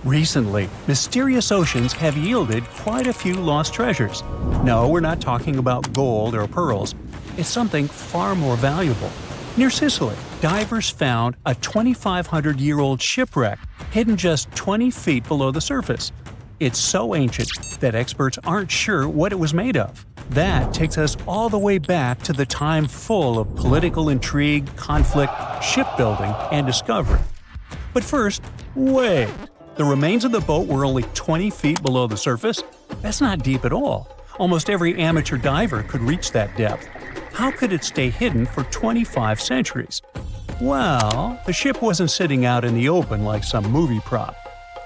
Recently, mysterious oceans have yielded quite a few lost treasures. No, we're not talking about gold or pearls. It's something far more valuable. Near Sicily, divers found a 2,500-year-old shipwreck hidden just 20 feet below the surface. It's so ancient that experts aren't sure what it was made of. That takes us all the way back to the time full of political intrigue, conflict, shipbuilding, and discovery. But first, wait. The remains of the boat were only 20 feet below the surface? That's not deep at all. Almost every amateur diver could reach that depth. How could it stay hidden for 25 centuries? Well, the ship wasn't sitting out in the open like some movie prop.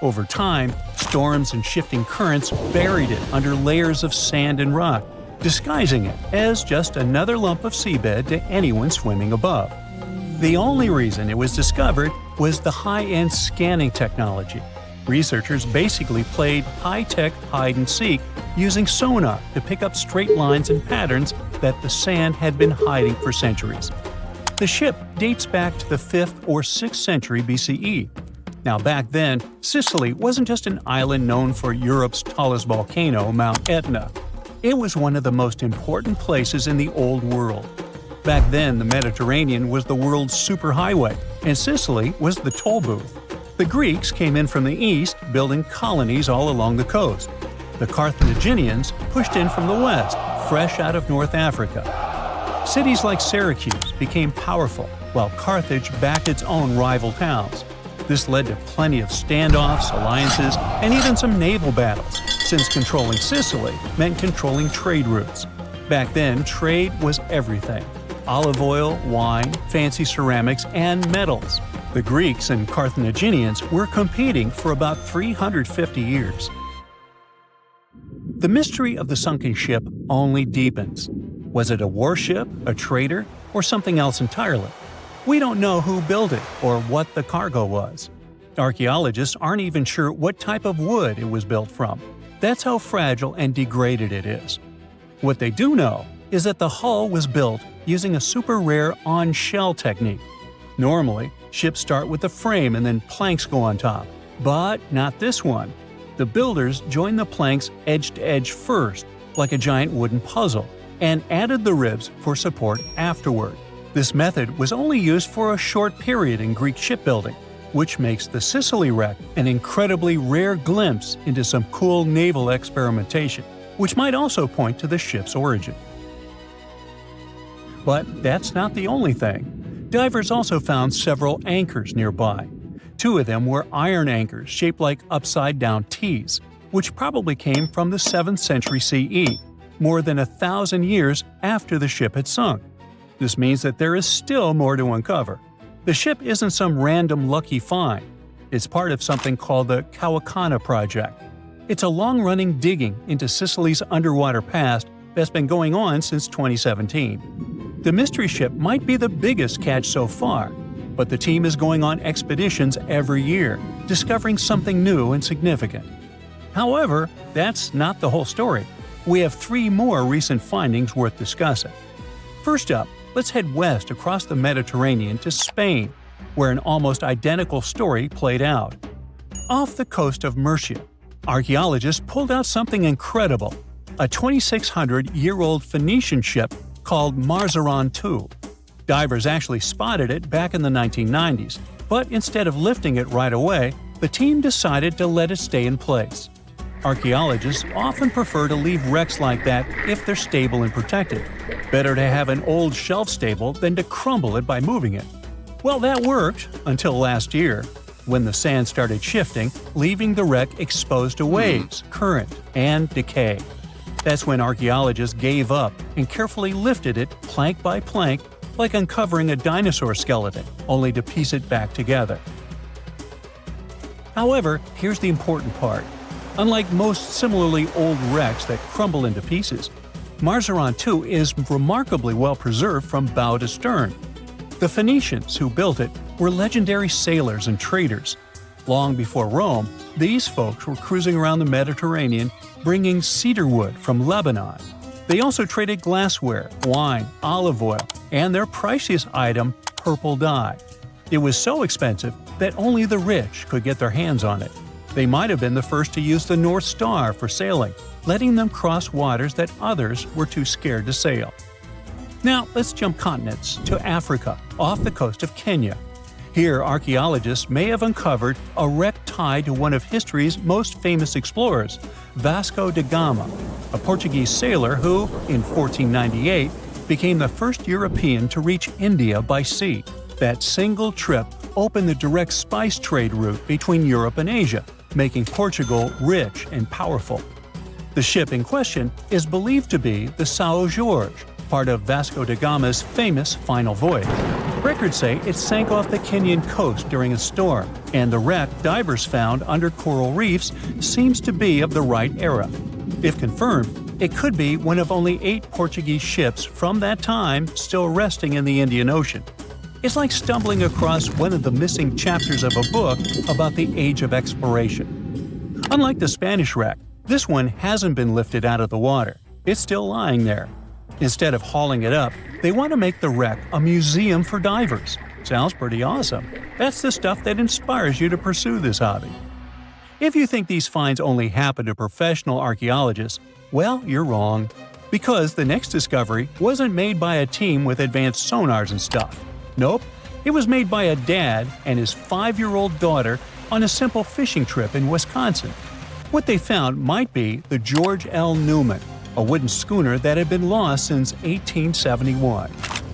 Over time, storms and shifting currents buried it under layers of sand and rock, disguising it as just another lump of seabed to anyone swimming above. The only reason it was discovered was the high-end scanning technology. Researchers basically played high-tech hide-and-seek using sonar to pick up straight lines and patterns that the sand had been hiding for centuries. The ship dates back to the 5th or 6th century BCE. Now back then, Sicily wasn't just an island known for Europe's tallest volcano, Mount Etna. It was one of the most important places in the Old World. Back then, the Mediterranean was the world's superhighway, and Sicily was the toll booth. The Greeks came in from the east, building colonies all along the coast. The Carthaginians pushed in from the west, fresh out of North Africa. Cities like Syracuse became powerful, while Carthage backed its own rival towns. This led to plenty of standoffs, alliances, and even some naval battles, since controlling Sicily meant controlling trade routes. Back then, trade was everything: olive oil, wine, fancy ceramics, and metals. The Greeks and Carthaginians were competing for about 350 years. The mystery of the sunken ship only deepens. Was it a warship, a trader, or something else entirely? We don't know who built it or what the cargo was. Archaeologists aren't even sure what type of wood it was built from. That's how fragile and degraded it is. What they do know is that the hull was built using a super rare on-shell technique. Normally, ships start with the frame and then planks go on top. But not this one. The builders joined the planks edge to edge first, like a giant wooden puzzle, and added the ribs for support afterward. This method was only used for a short period in Greek shipbuilding, which makes the Sicily wreck an incredibly rare glimpse into some cool naval experimentation, which might also point to the ship's origin. But that's not the only thing. Divers also found several anchors nearby. Two of them were iron anchors shaped like upside-down T's, which probably came from the 7th century CE, more than 1,000 years after the ship had sunk. This means that there is still more to uncover. The ship isn't some random lucky find. It's part of something called the Kawakana Project. It's a long-running digging into Sicily's underwater past that's been going on since 2017. The mystery ship might be the biggest catch so far, but the team is going on expeditions every year, discovering something new and significant. However, that's not the whole story. We have 3 more recent findings worth discussing. First up, let's head west across the Mediterranean to Spain, where an almost identical story played out. Off the coast of Murcia, archaeologists pulled out something incredible: a 2,600-year-old Phoenician ship called Marzaron II. Divers actually spotted it back in the 1990s, but instead of lifting it right away, the team decided to let it stay in place. Archaeologists often prefer to leave wrecks like that if they're stable and protected. Better to have an old shelf stable than to crumble it by moving it. Well, that worked until last year, when the sand started shifting, leaving the wreck exposed to waves, current, and decay. That's when archaeologists gave up and carefully lifted it plank by plank, like uncovering a dinosaur skeleton, only to piece it back together. However, here's the important part. Unlike most similarly old wrecks that crumble into pieces, Marzaron II is remarkably well preserved from bow to stern. The Phoenicians who built it were legendary sailors and traders. Long before Rome, these folks were cruising around the Mediterranean bringing cedar wood from Lebanon. They also traded glassware, wine, olive oil, and their priciest item, purple dye. It was so expensive that only the rich could get their hands on it. They might have been the first to use the North Star for sailing, letting them cross waters that others were too scared to sail. Now, let's jump continents to Africa, off the coast of Kenya. Here, archaeologists may have uncovered a wreck tied to one of history's most famous explorers, Vasco da Gama, a Portuguese sailor who, in 1498, became the first European to reach India by sea. That single trip opened the direct spice trade route between Europe and Asia, making Portugal rich and powerful. The ship in question is believed to be the São Jorge, part of Vasco da Gama's famous final voyage. Records say it sank off the Kenyan coast during a storm, and the wreck divers found under coral reefs seems to be of the right era. If confirmed, it could be one of only 8 Portuguese ships from that time still resting in the Indian Ocean. It's like stumbling across one of the missing chapters of a book about the age of exploration. Unlike the Spanish wreck, this one hasn't been lifted out of the water. It's still lying there. Instead of hauling it up, they want to make the wreck a museum for divers. Sounds pretty awesome. That's the stuff that inspires you to pursue this hobby. If you think these finds only happen to professional archaeologists, well, you're wrong. Because the next discovery wasn't made by a team with advanced sonars and stuff. Nope, it was made by a dad and his 5-year-old daughter on a simple fishing trip in Wisconsin. What they found might be the George L. Newman, a wooden schooner that had been lost since 1871.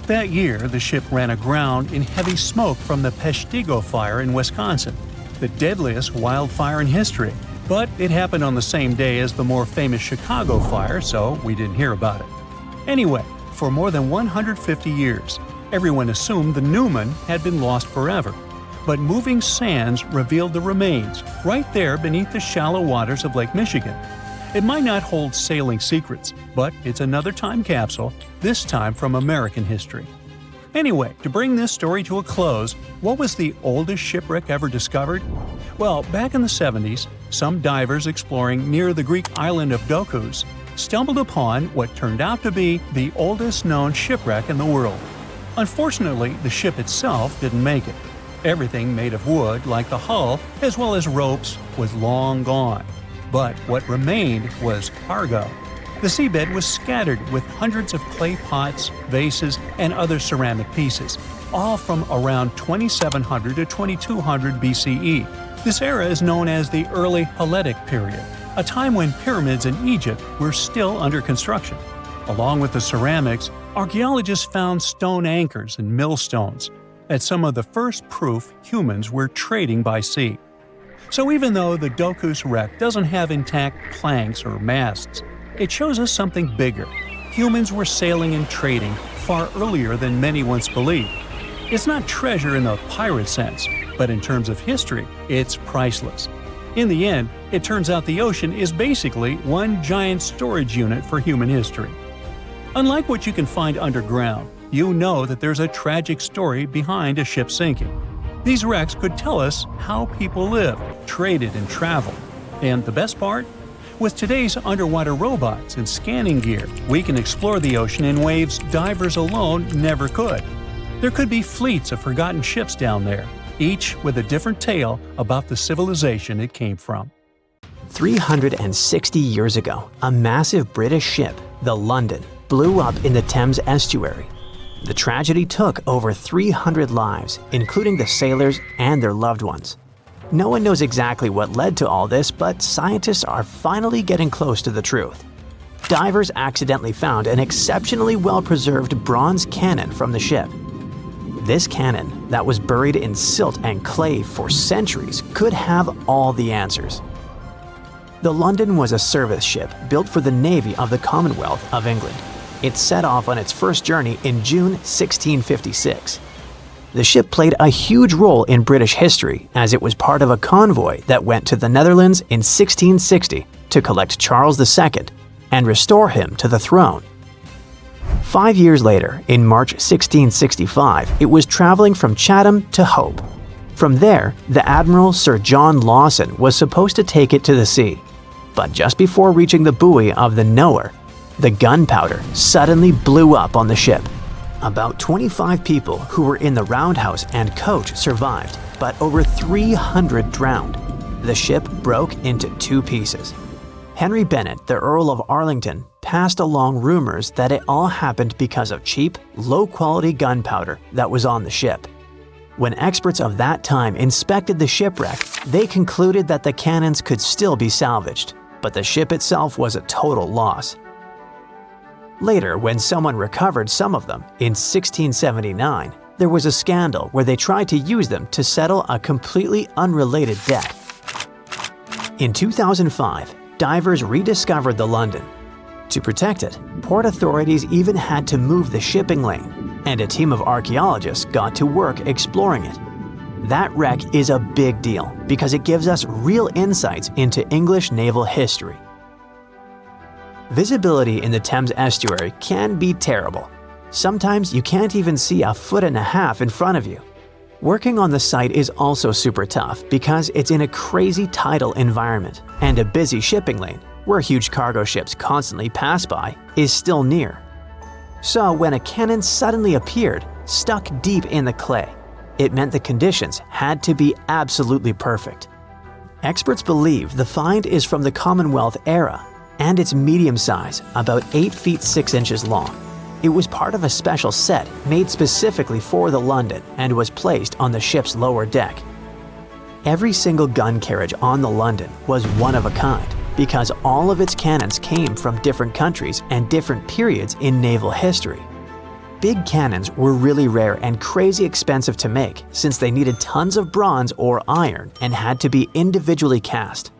That year, the ship ran aground in heavy smoke from the Peshtigo fire in Wisconsin, the deadliest wildfire in history. But it happened on the same day as the more famous Chicago fire, so we didn't hear about it. Anyway, for more than 150 years, everyone assumed the Newman had been lost forever. But moving sands revealed the remains, right there beneath the shallow waters of Lake Michigan. It might not hold sailing secrets, but it's another time capsule, this time from American history. Anyway, to bring this story to a close, what was the oldest shipwreck ever discovered? Well, back in the 70s, some divers exploring near the Greek island of Dokos stumbled upon what turned out to be the oldest known shipwreck in the world. Unfortunately, the ship itself didn't make it. Everything made of wood, like the hull, as well as ropes, was long gone. But what remained was cargo. The seabed was scattered with hundreds of clay pots, vases, and other ceramic pieces, all from around 2700 to 2200 BCE. This era is known as the Early Helletic period, a time when pyramids in Egypt were still under construction. Along with the ceramics, archaeologists found stone anchors and millstones, as some of the first proof humans were trading by sea. So even though the Dokos wreck doesn't have intact planks or masts, it shows us something bigger. Humans were sailing and trading far earlier than many once believed. It's not treasure in the pirate sense, but in terms of history, it's priceless. In the end, it turns out the ocean is basically one giant storage unit for human history. Unlike what you can find underground, you know that there's a tragic story behind a ship sinking. These wrecks could tell us how people lived, traded, and traveled. And the best part? With today's underwater robots and scanning gear, we can explore the ocean in ways divers alone never could. There could be fleets of forgotten ships down there, each with a different tale about the civilization it came from. 360 years ago, a massive British ship, the London, blew up in the Thames estuary. The tragedy took over 300 lives, including the sailors and their loved ones. No one knows exactly what led to all this, but scientists are finally getting close to the truth. Divers accidentally found an exceptionally well-preserved bronze cannon from the ship. This cannon, that was buried in silt and clay for centuries, could have all the answers. The London was a service ship built for the Navy of the Commonwealth of England. It set off on its first journey in June 1656. The ship played a huge role in British history as it was part of a convoy that went to the Netherlands in 1660 to collect Charles II and restore him to the throne. 5 years later, in March 1665, it was traveling from Chatham to Hope. From there, the Admiral Sir John Lawson was supposed to take it to the sea. But just before reaching the buoy of the Knower, the gunpowder suddenly blew up on the ship. About 25 people who were in the roundhouse and coach survived, but over 300 drowned. the ship broke into two pieces. Henry Bennett, the Earl of Arlington, passed along rumors that it all happened because of cheap, low-quality gunpowder that was on the ship. When experts of that time inspected the shipwreck, they concluded that the cannons could still be salvaged, but the ship itself was a total loss. Later, when someone recovered some of them in 1679, there was a scandal where they tried to use them to settle a completely unrelated debt. In 2005, divers rediscovered the London. To protect it, port authorities even had to move the shipping lane, and a team of archaeologists got to work exploring it. That wreck is a big deal because it gives us real insights into English naval history. Visibility in the Thames estuary can be terrible. Sometimes you can't even see a foot and a half in front of you. Working on the site is also super tough because it's in a crazy tidal environment, and a busy shipping lane, where huge cargo ships constantly pass by, is still near. So when a cannon suddenly appeared, stuck deep in the clay, it meant the conditions had to be absolutely perfect. Experts believe the find is from the Commonwealth era, and it's medium size, about 8 feet 6 inches long. It was part of a special set made specifically for the London and was placed on the ship's lower deck. Every single gun carriage on the London was one of a kind because all of its cannons came from different countries and different periods in naval history. Big cannons were really rare and crazy expensive to make since they needed tons of bronze or iron and had to be individually cast.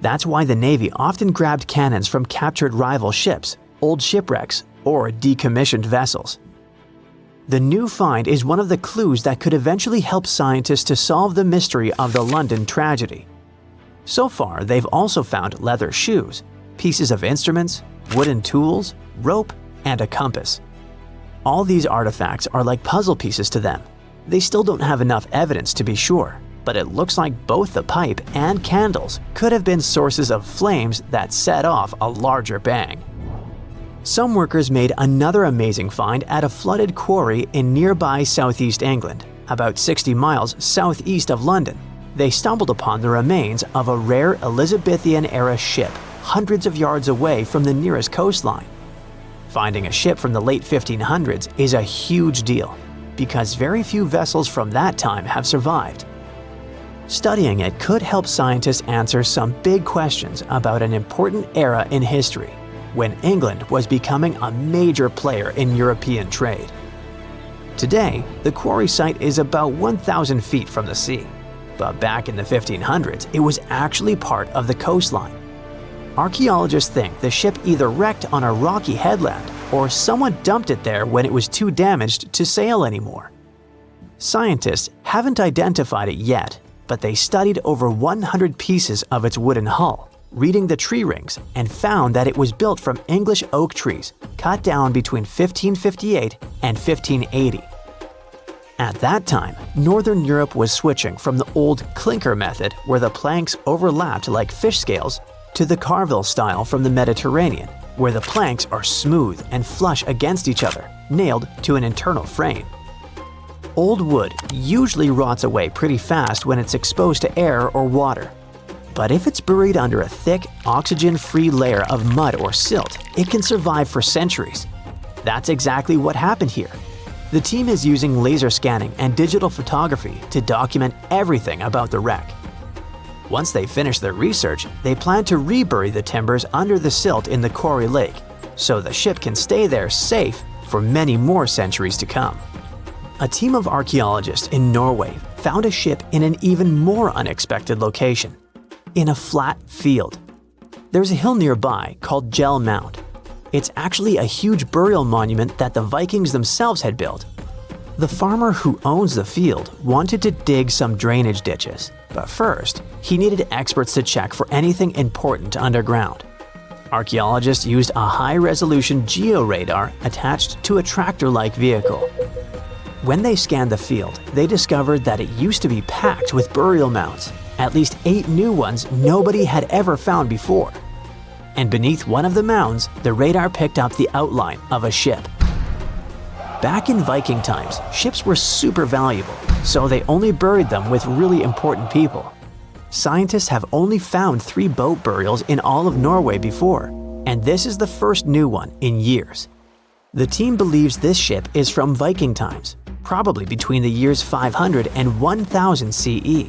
That's why the Navy often grabbed cannons from captured rival ships, old shipwrecks, or decommissioned vessels. The new find is one of the clues that could eventually help scientists to solve the mystery of the London tragedy. So far, they've also found leather shoes, pieces of instruments, wooden tools, rope, and a compass. All these artifacts are like puzzle pieces to them. They still don't have enough evidence to be sure, but it looks like both the pipe and candles could have been sources of flames that set off a larger bang. Some workers made another amazing find at a flooded quarry in nearby southeast England, about 60 miles southeast of London. They stumbled upon the remains of a rare Elizabethan-era ship hundreds of yards away from the nearest coastline. Finding a ship from the late 1500s is a huge deal, because very few vessels from that time have survived. Studying it could help scientists answer some big questions about an important era in history, when England was becoming a major player in European trade. Today, the quarry site is about 1,000 feet from the sea, but back in the 1500s, it was actually part of the coastline. Archaeologists think the ship either wrecked on a rocky headland or someone dumped it there when it was too damaged to sail anymore. Scientists haven't identified it yet, but they studied over 100 pieces of its wooden hull, reading the tree rings, and found that it was built from English oak trees cut down between 1558 and 1580. At that time, Northern Europe was switching from the old clinker method where the planks overlapped like fish scales to the carvel style from the Mediterranean, where the planks are smooth and flush against each other, nailed to an internal frame. Old wood usually rots away pretty fast when it's exposed to air or water. But if it's buried under a thick, oxygen-free layer of mud or silt, it can survive for centuries. That's exactly what happened here. The team is using laser scanning and digital photography to document everything about the wreck. Once they finish their research, they plan to rebury the timbers under the silt in the Quarry Lake, so the ship can stay there safe for many more centuries to come. A team of archaeologists in Norway found a ship in an even more unexpected location, in a flat field. There's a hill nearby called Gel Mount. It's actually a huge burial monument that the Vikings themselves had built. The farmer who owns the field wanted to dig some drainage ditches, but first, he needed experts to check for anything important underground. Archaeologists used a high-resolution georadar attached to a tractor-like vehicle. When they scanned the field, they discovered that it used to be packed with burial mounds, at least 8 new ones nobody had ever found before. And beneath one of the mounds, the radar picked up the outline of a ship. Back in Viking times, ships were super valuable, so they only buried them with really important people. Scientists have only found 3 boat burials in all of Norway before, and this is the first new one in years. The team believes this ship is from Viking times, probably between the years 500 and 1000 CE.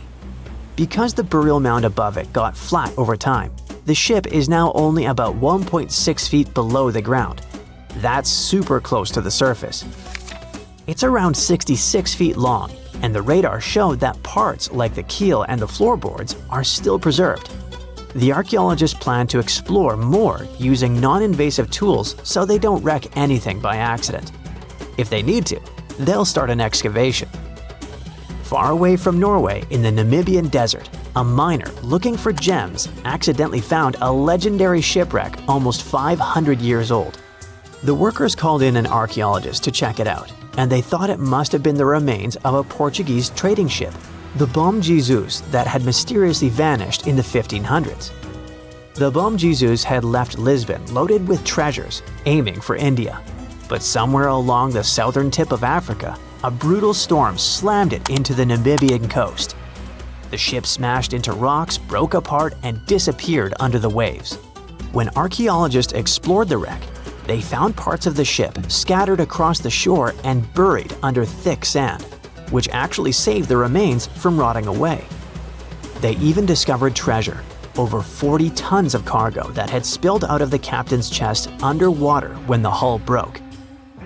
Because the burial mound above it got flat over time, the ship is now only about 1.6 feet below the ground. That's super close to the surface. It's around 66 feet long, and the radar showed that parts like the keel and the floorboards are still preserved. The archaeologists plan to explore more using non-invasive tools so they don't wreck anything by accident. If they need to, they'll start an excavation. Far away from Norway in the Namibian desert, a miner looking for gems accidentally found a legendary shipwreck almost 500 years old. The workers called in an archaeologist to check it out, and they thought it must have been the remains of a Portuguese trading ship, the Bom Jesus, that had mysteriously vanished in the 1500s. The Bom Jesus had left Lisbon loaded with treasures, aiming for India. But somewhere along the southern tip of Africa, a brutal storm slammed it into the Namibian coast. The ship smashed into rocks, broke apart, and disappeared under the waves. When archaeologists explored the wreck, they found parts of the ship scattered across the shore and buried under thick sand, which actually saved the remains from rotting away. They even discovered treasure, over 40 tons of cargo that had spilled out of the captain's chest underwater when the hull broke.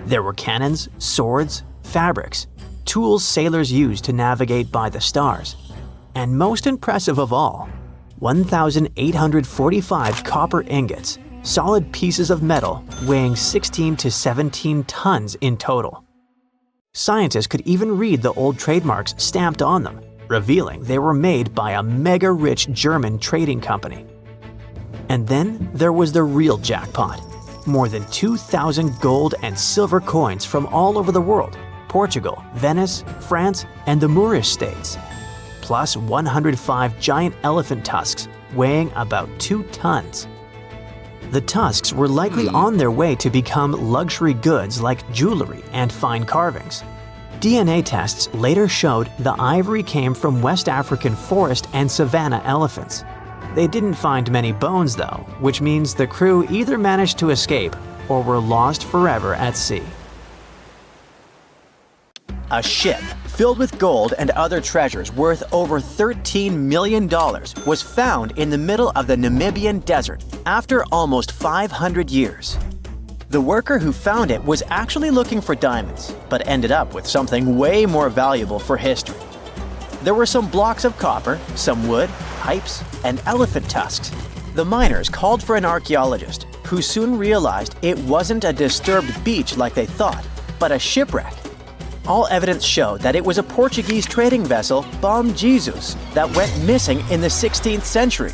There were cannons, swords, fabrics, tools sailors used to navigate by the stars, and most impressive of all, 1,845 copper ingots, solid pieces of metal weighing 16 to 17 tons in total. Scientists could even read the old trademarks stamped on them, revealing they were made by a mega-rich German trading company. And then there was the real jackpot. More than 2,000 gold and silver coins from all over the world, Portugal, Venice, France, and the Moorish states, plus 105 giant elephant tusks weighing about 2 tons. The tusks were likely on their way to become luxury goods like jewelry and fine carvings. DNA tests later showed the ivory came from West African forest and savanna elephants. They didn't find many bones though, which means the crew either managed to escape or were lost forever at sea. A ship filled with gold and other treasures worth over $13 million was found in the middle of the Namibian desert after almost 500 years. The worker who found it was actually looking for diamonds, but ended up with something way more valuable for history. There were some blocks of copper, some wood, pipes, and elephant tusks. The miners called for an archaeologist, who soon realized it wasn't a disturbed beach like they thought, but a shipwreck. All evidence showed that it was a Portuguese trading vessel, Bom Jesus, that went missing in the 16th century.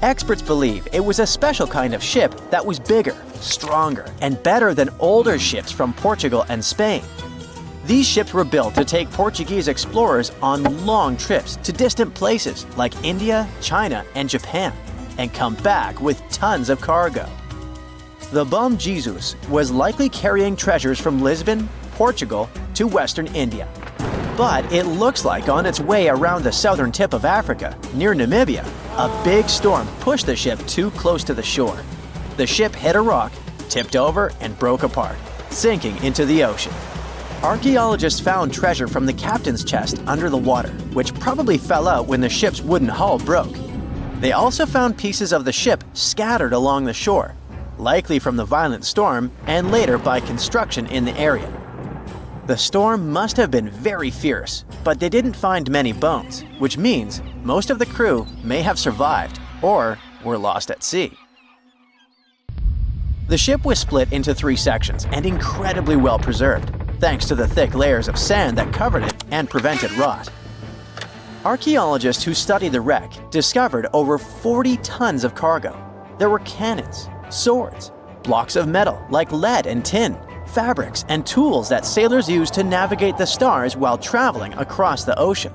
Experts believe it was a special kind of ship that was bigger, stronger, and better than older ships from Portugal and Spain. These ships were built to take Portuguese explorers on long trips to distant places like India, China, and Japan, and come back with tons of cargo. The Bom Jesus was likely carrying treasures from Lisbon, Portugal, to Western India. But it looks like on its way around the southern tip of Africa, near Namibia, a big storm pushed the ship too close to the shore. The ship hit a rock, tipped over, and broke apart, sinking into the ocean. Archaeologists found treasure from the captain's chest under the water, which probably fell out when the ship's wooden hull broke. They also found pieces of the ship scattered along the shore, likely from the violent storm and later by construction in the area. The storm must have been very fierce, but they didn't find many bones, which means most of the crew may have survived or were lost at sea. The ship was split into 3 sections and incredibly well preserved, thanks to the thick layers of sand that covered it and prevented rot. Archaeologists who studied the wreck discovered over 40 tons of cargo. There were cannons, swords, blocks of metal like lead and tin, fabrics, and tools that sailors used to navigate the stars while traveling across the ocean.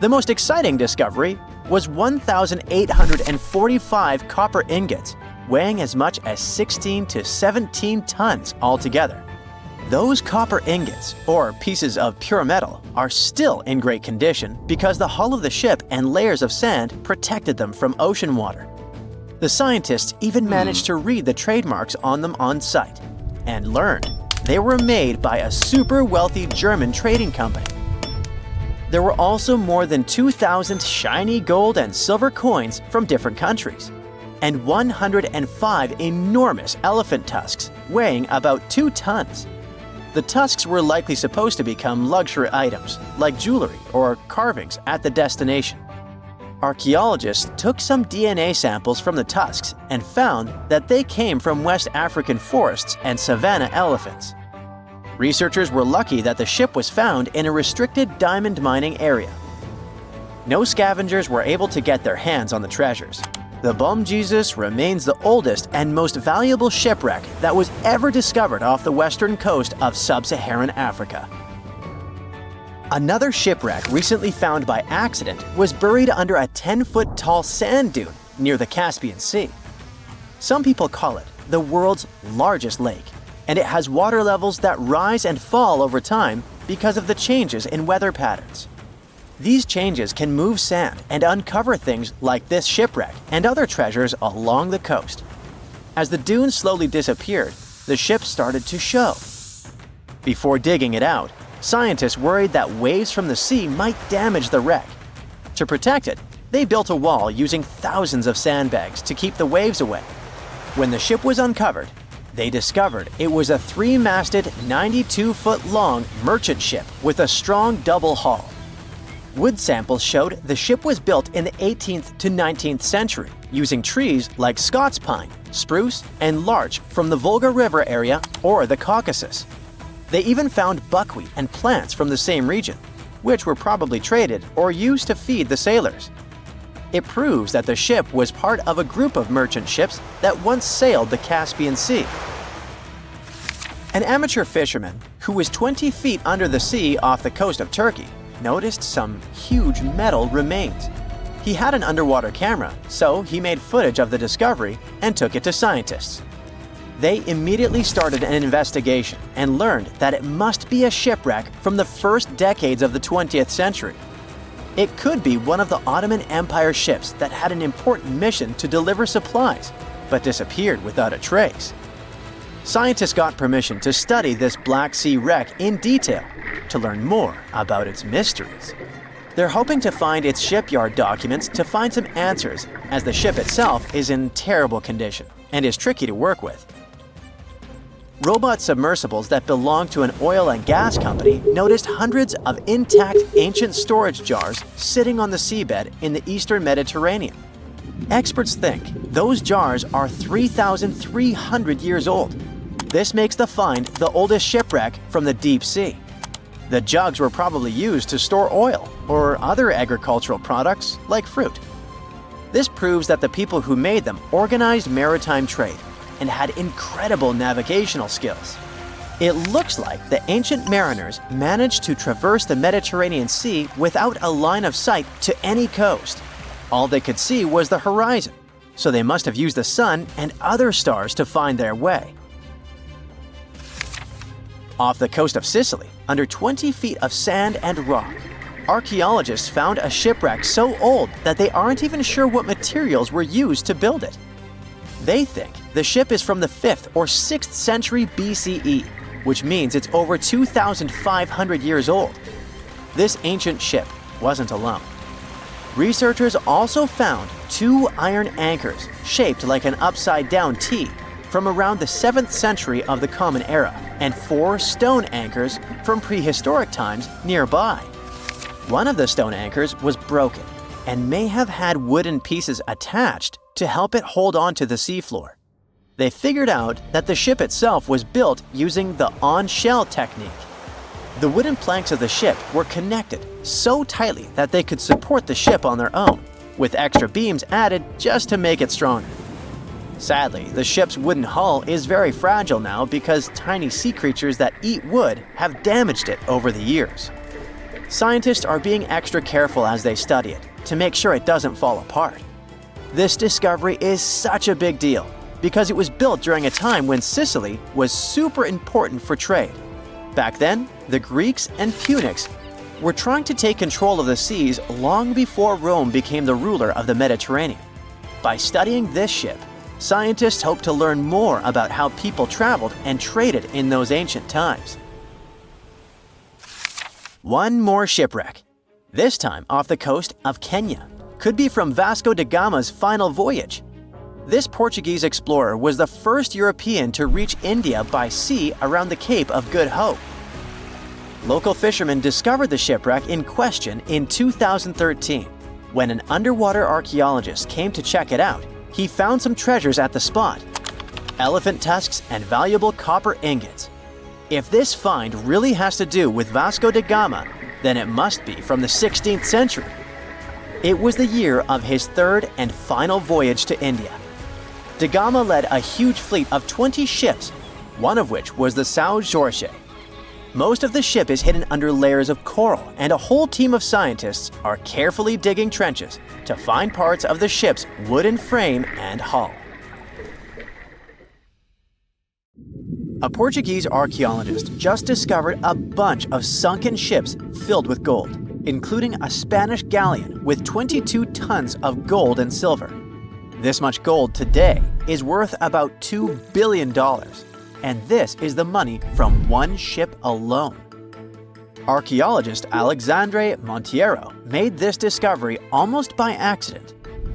The most exciting discovery was 1,845 copper ingots, weighing as much as 16 to 17 tons altogether. Those copper ingots, or pieces of pure metal, are still in great condition because the hull of the ship and layers of sand protected them from ocean water. The scientists even managed to read the trademarks on them on site and learned they were made by a super wealthy German trading company. There were also more than 2,000 shiny gold and silver coins from different countries, and 105 enormous elephant tusks weighing about 2 tons. The tusks were likely supposed to become luxury items, like jewelry or carvings at the destination. Archaeologists took some DNA samples from the tusks and found that they came from West African forests and savanna elephants. Researchers were lucky that the ship was found in a restricted diamond mining area. No scavengers were able to get their hands on the treasures. The Bom Jesus remains the oldest and most valuable shipwreck that was ever discovered off the western coast of sub-Saharan Africa. Another shipwreck recently found by accident was buried under a 10-foot tall sand dune near the Caspian Sea. Some people call it the world's largest lake, and it has water levels that rise and fall over time because of the changes in weather patterns. These changes can move sand and uncover things like this shipwreck and other treasures along the coast. As the dune slowly disappeared, the ship started to show. Before digging it out, scientists worried that waves from the sea might damage the wreck. To protect it, they built a wall using thousands of sandbags to keep the waves away. When the ship was uncovered, they discovered it was a 3-masted, 92-foot-long merchant ship with a strong double hull. Wood samples showed the ship was built in the 18th to 19th century using trees like Scots pine, spruce, and larch from the Volga River area or the Caucasus. They even found buckwheat and plants from the same region, which were probably traded or used to feed the sailors. It proves that the ship was part of a group of merchant ships that once sailed the Caspian Sea. An amateur fisherman who was 20 feet under the sea off the coast of Turkey noticed some huge metal remains. He had an underwater camera, so he made footage of the discovery and took it to scientists. They immediately started an investigation and learned that it must be a shipwreck from the first decades of the 20th century. It could be one of the Ottoman Empire ships that had an important mission to deliver supplies, but disappeared without a trace. Scientists got permission to study this Black Sea wreck in detail to learn more about its mysteries. They're hoping to find its shipyard documents to find some answers, as the ship itself is in terrible condition and is tricky to work with. Robot submersibles that belong to an oil and gas company noticed hundreds of intact ancient storage jars sitting on the seabed in the eastern Mediterranean. Experts think those jars are 3,300 years old. This makes the find the oldest shipwreck from the deep sea. The jugs were probably used to store oil or other agricultural products like fruit. This proves that the people who made them organized maritime trade and had incredible navigational skills. It looks like the ancient mariners managed to traverse the Mediterranean Sea without a line of sight to any coast. All they could see was the horizon, so they must have used the sun and other stars to find their way. Off the coast of Sicily, under 20 feet of sand and rock, archaeologists found a shipwreck so old that they aren't even sure what materials were used to build it. They think the ship is from the 5th or 6th century BCE, which means it's over 2,500 years old. This ancient ship wasn't alone. Researchers also found 2 iron anchors shaped like an upside-down T from around the 7th century of the Common Era, and 4 stone anchors from prehistoric times nearby. One of the stone anchors was broken and may have had wooden pieces attached to help it hold on to the seafloor. They figured out that the ship itself was built using the on-shell technique. The wooden planks of the ship were connected so tightly that they could support the ship on their own, with extra beams added just to make it stronger. Sadly, the ship's wooden hull is very fragile now because tiny sea creatures that eat wood have damaged it over the years. Scientists are being extra careful as they study it to make sure it doesn't fall apart. This discovery is such a big deal because it was built during a time when Sicily was super important for trade Back then, the Greeks and Punics were trying to take control of the seas long before Rome became the ruler of the Mediterranean. By studying this ship, scientists hope to learn more about how people traveled and traded in those ancient times. One more shipwreck, this time off the coast of Kenya. Could be from Vasco da Gama's final voyage. This Portuguese explorer was the first European to reach India by sea around the Cape of Good Hope. Local fishermen discovered the shipwreck in question in 2013. When an underwater archaeologist came to check it out, he found some treasures at the spot: elephant tusks and valuable copper ingots. If this find really has to do with Vasco da Gama, then it must be from the 16th century. It was the year of his third and final voyage to India. Da Gama led a huge fleet of 20 ships, one of which was the São Jorge. Most of the ship is hidden under layers of coral, and a whole team of scientists are carefully digging trenches to find parts of the ship's wooden frame and hull. A Portuguese archaeologist just discovered a bunch of sunken ships filled with gold, including a Spanish galleon with 22 tons of gold and silver. This much gold today is worth about $2 billion, and this is the money from one ship alone. Archaeologist Alexandre Monteiro made this discovery almost by accident.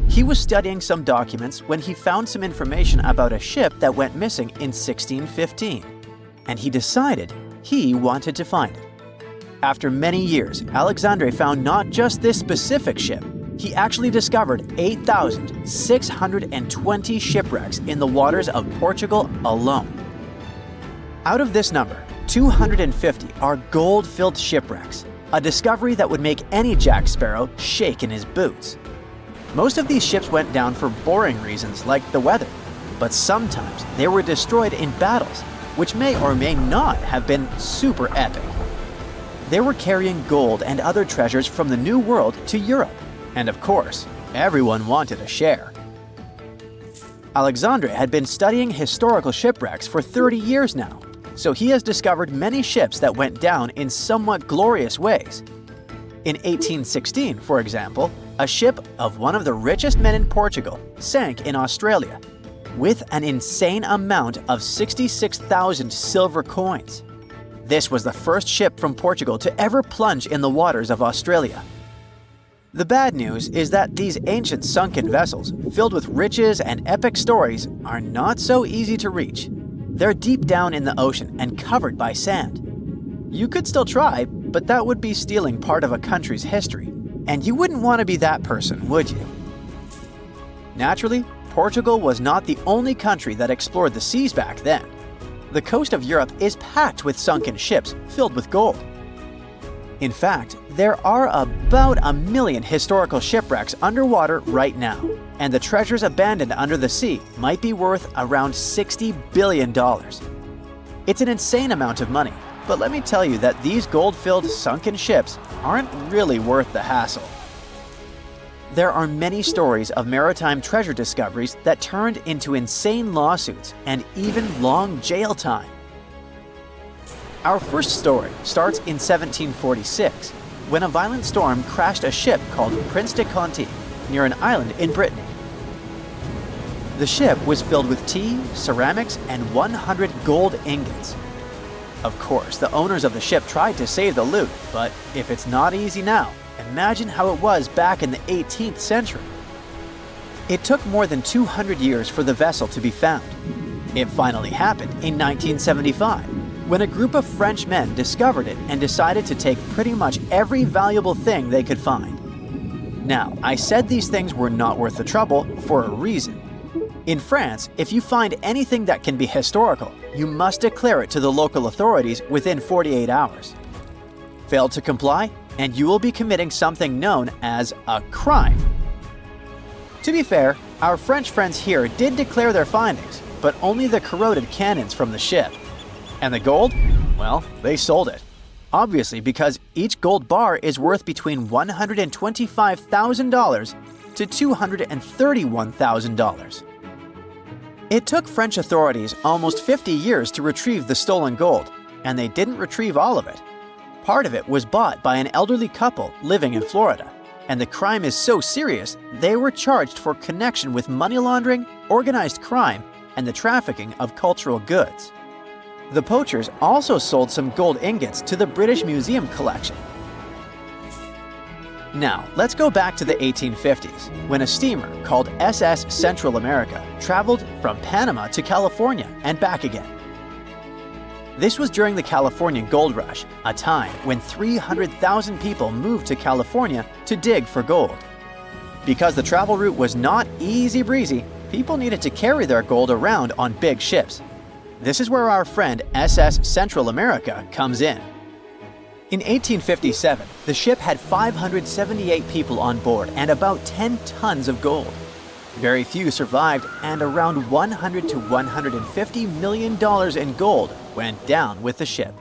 He was studying some documents when he found some information about a ship that went missing in 1615, and he decided he wanted to find it. After many years, Alexandre found not just this specific ship, he actually discovered 8,620 shipwrecks in the waters of Portugal alone. Out of this number, 250 are gold-filled shipwrecks, a discovery that would make any Jack Sparrow shake in his boots. Most of these ships went down for boring reasons like the weather, but sometimes they were destroyed in battles, which may or may not have been super epic. They were carrying gold and other treasures from the New World to Europe, and of course, everyone wanted a share. Alexandre had been studying historical shipwrecks for 30 years now, so he has discovered many ships that went down in somewhat glorious ways. In 1816, for example, a ship of one of the richest men in Portugal sank in Australia, with an insane amount of 66,000 silver coins. This was the first ship from Portugal to ever plunge in the waters of Australia. The bad news is that these ancient sunken vessels, filled with riches and epic stories, are not so easy to reach. They're deep down in the ocean and covered by sand. You could still try, but that would be stealing part of a country's history. And you wouldn't want to be that person, would you? Naturally, Portugal was not the only country that explored the seas back then. The coast of Europe is packed with sunken ships filled with gold. In fact, there are about 1 million historical shipwrecks underwater right now, and the treasures abandoned under the sea might be worth around $60 billion. It's an insane amount of money, but let me tell you that these gold-filled sunken ships aren't really worth the hassle. There are many stories of maritime treasure discoveries that turned into insane lawsuits and even long jail time. Our first story starts in 1746, when a violent storm crashed a ship called Prince de Conti near an island in Brittany. The ship was filled with tea, ceramics, and 100 gold ingots. Of course, the owners of the ship tried to save the loot, but if it's not easy now, imagine how it was back in the 18th century. It took more than 200 years for the vessel to be found. It finally happened in 1975, when a group of French men discovered it and decided to take pretty much every valuable thing they could find. Now, I said these things were not worth the trouble for a reason. In France, if you find anything that can be historical, you must declare it to the local authorities within 48 hours. Fail to comply, and you will be committing something known as a crime. To be fair, our French friends here did declare their findings, but only the corroded cannons from the ship. And the gold? Well, they sold it. Obviously, because each gold bar is worth between $125,000 to $231,000. It took French authorities almost 50 years to retrieve the stolen gold, and they didn't retrieve all of it. Part of it was bought by an elderly couple living in Florida, and the crime is so serious they were charged for connection with money laundering, organized crime, and the trafficking of cultural goods. The poachers also sold some gold ingots to the British Museum collection. Now, let's go back to the 1850s, when a steamer called SS Central America traveled from Panama to California and back again. This was during the Californian Gold Rush, a time when 300,000 people moved to California to dig for gold. Because the travel route was not easy breezy, people needed to carry their gold around on big ships. This is where our friend SS Central America comes in. In 1857, the ship had 578 people on board and about 10 tons of gold. Very few survived, and around $100 to $150 million in gold went down with the ship.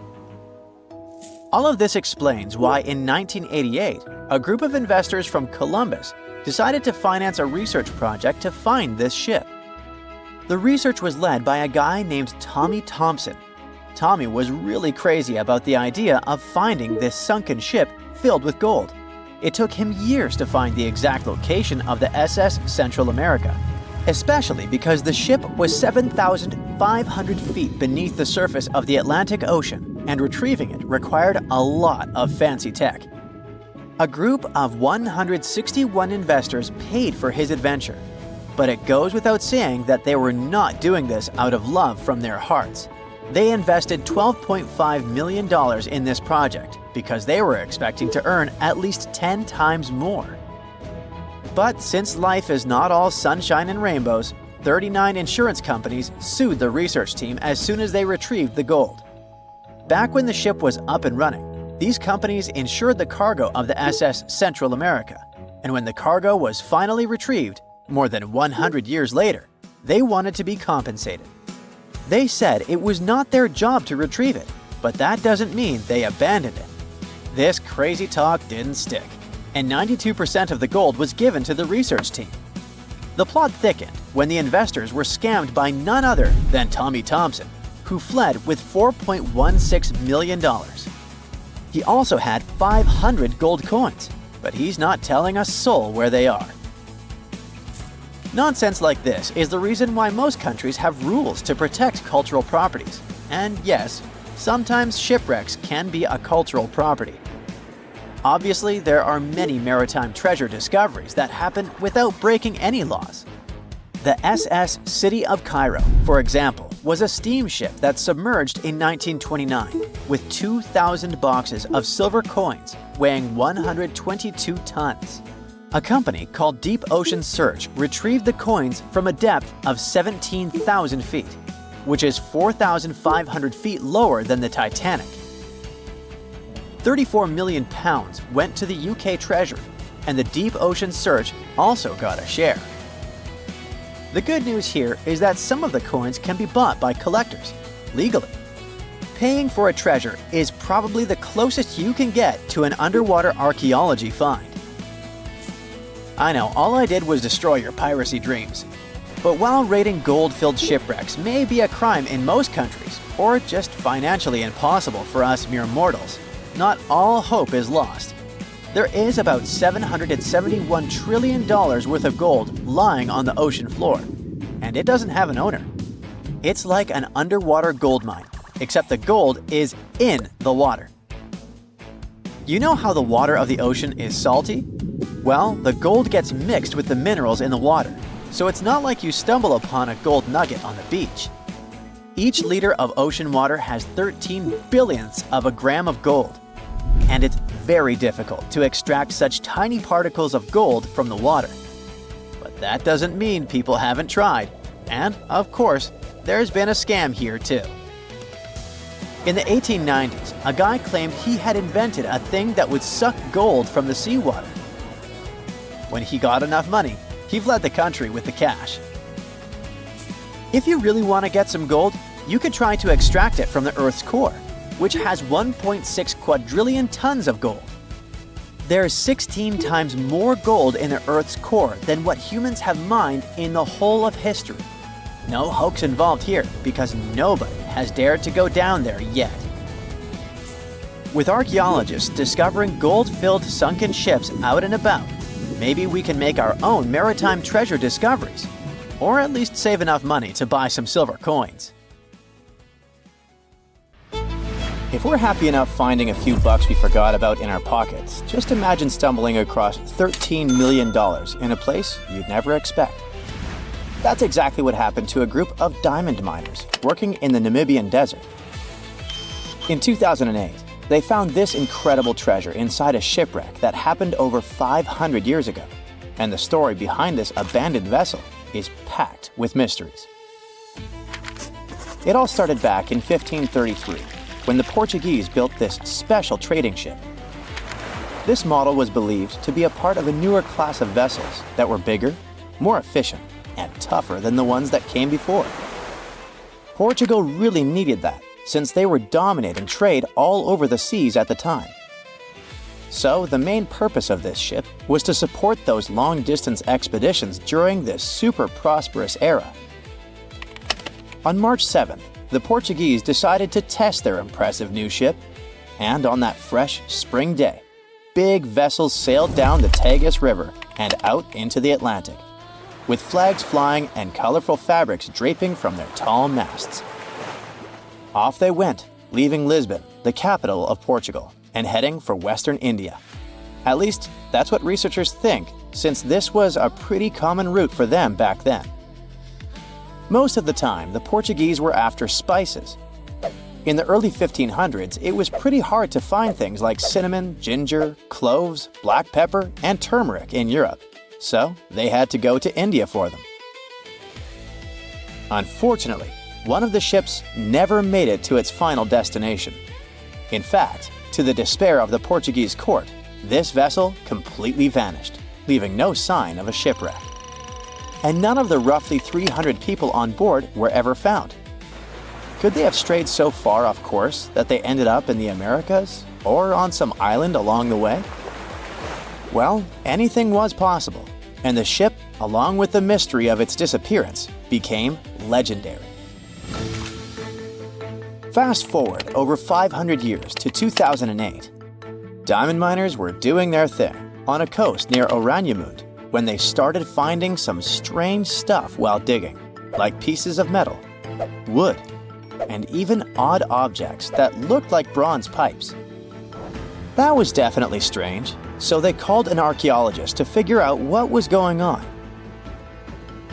All of this explains why in 1988, a group of investors from Columbus decided to finance a research project to find this ship. The research was led by a guy named Tommy Thompson. Tommy was really crazy about the idea of finding this sunken ship filled with gold. It took him years to find the exact location of the SS Central America, especially because the ship was 7,500 feet beneath the surface of the Atlantic Ocean, and retrieving it required a lot of fancy tech. A group of 161 investors paid for his adventure, but it goes without saying that they were not doing this out of love from their hearts. They invested $12.5 million in this project because they were expecting to earn at least 10 times more. But since life is not all sunshine and rainbows, 39 insurance companies sued the research team as soon as they retrieved the gold. Back when the ship was up and running, these companies insured the cargo of the SS Central America, and when the cargo was finally retrieved, more than 100 years later, they wanted to be compensated. They said it was not their job to retrieve it, but that doesn't mean they abandoned it. This crazy talk didn't stick, and 92% of the gold was given to the research team. The plot thickened when the investors were scammed by none other than Tommy Thompson, who fled with $4.16 million. He also had 500 gold coins, but he's not telling a soul where they are. Nonsense like this is the reason why most countries have rules to protect cultural properties. And yes, sometimes shipwrecks can be a cultural property. Obviously, there are many maritime treasure discoveries that happen without breaking any laws. The SS City of Cairo, for example, was a steamship that submerged in 1929 with 2,000 boxes of silver coins weighing 122 tons. A company called Deep Ocean Search retrieved the coins from a depth of 17,000 feet, which is 4,500 feet lower than the Titanic. 34 million pounds went to the UK Treasury, and the Deep Ocean Search also got a share. The good news here is that some of the coins can be bought by collectors, legally. Paying for a treasure is probably the closest you can get to an underwater archaeology find. I know, all I did was destroy your piracy dreams. But while raiding gold-filled shipwrecks may be a crime in most countries, or just financially impossible for us mere mortals, not all hope is lost. There is about $771 trillion worth of gold lying on the ocean floor, and it doesn't have an owner. It's like an underwater gold mine, except the gold is in the water. You know how the water of the ocean is salty? Well, the gold gets mixed with the minerals in the water, so it's not like you stumble upon a gold nugget on the beach. Each liter of ocean water has 13 billionths of a gram of gold, and it's very difficult to extract such tiny particles of gold from the water. But that doesn't mean people haven't tried, and of course, there's been a scam here too. In the 1890s, a guy claimed he had invented a thing that would suck gold from the seawater. When he got enough money, he fled the country with the cash. If you really want to get some gold, you could try to extract it from the Earth's core, which has 1.6 quadrillion tons of gold. There's 16 times more gold in the Earth's core than what humans have mined in the whole of history. No hoax involved here, because nobody has dared to go down there yet. With archaeologists discovering gold-filled sunken ships out and about, maybe we can make our own maritime treasure discoveries, or at least save enough money to buy some silver coins. If we're happy enough finding a few bucks we forgot about in our pockets, just imagine stumbling across $13 million in a place you'd never expect. That's exactly what happened to a group of diamond miners working in the Namibian desert. In 2008, they found this incredible treasure inside a shipwreck that happened over 500 years ago, and the story behind this abandoned vessel is packed with mysteries. It all started back in 1533, when the Portuguese built this special trading ship. This model was believed to be a part of a newer class of vessels that were bigger, more efficient, and tougher than the ones that came before. Portugal really needed that, since they were dominating trade all over the seas at the time. So the main purpose of this ship was to support those long-distance expeditions during this super prosperous era. On March 7th, the Portuguese decided to test their impressive new ship, and on that fresh spring day, big vessels sailed down the Tagus River and out into the Atlantic, with flags flying and colorful fabrics draping from their tall masts. Off they went, leaving Lisbon, the capital of Portugal, and heading for Western India. At least, that's what researchers think, since this was a pretty common route for them back then. Most of the time, the Portuguese were after spices. In the early 1500s, it was pretty hard to find things like cinnamon, ginger, cloves, black pepper, and turmeric in Europe, so they had to go to India for them. Unfortunately, one of the ships never made it to its final destination. In fact, to the despair of the Portuguese court, this vessel completely vanished, leaving no sign of a shipwreck. And none of the roughly 300 people on board were ever found. Could they have strayed so far off course that they ended up in the Americas or on some island along the way? Well, anything was possible, and the ship, along with the mystery of its disappearance, became legendary. Fast forward over 500 years to 2008. Diamond miners were doing their thing on a coast near Oranienburg when they started finding some strange stuff while digging, like pieces of metal, wood, and even odd objects that looked like bronze pipes. That was definitely strange, so they called an archaeologist to figure out what was going on.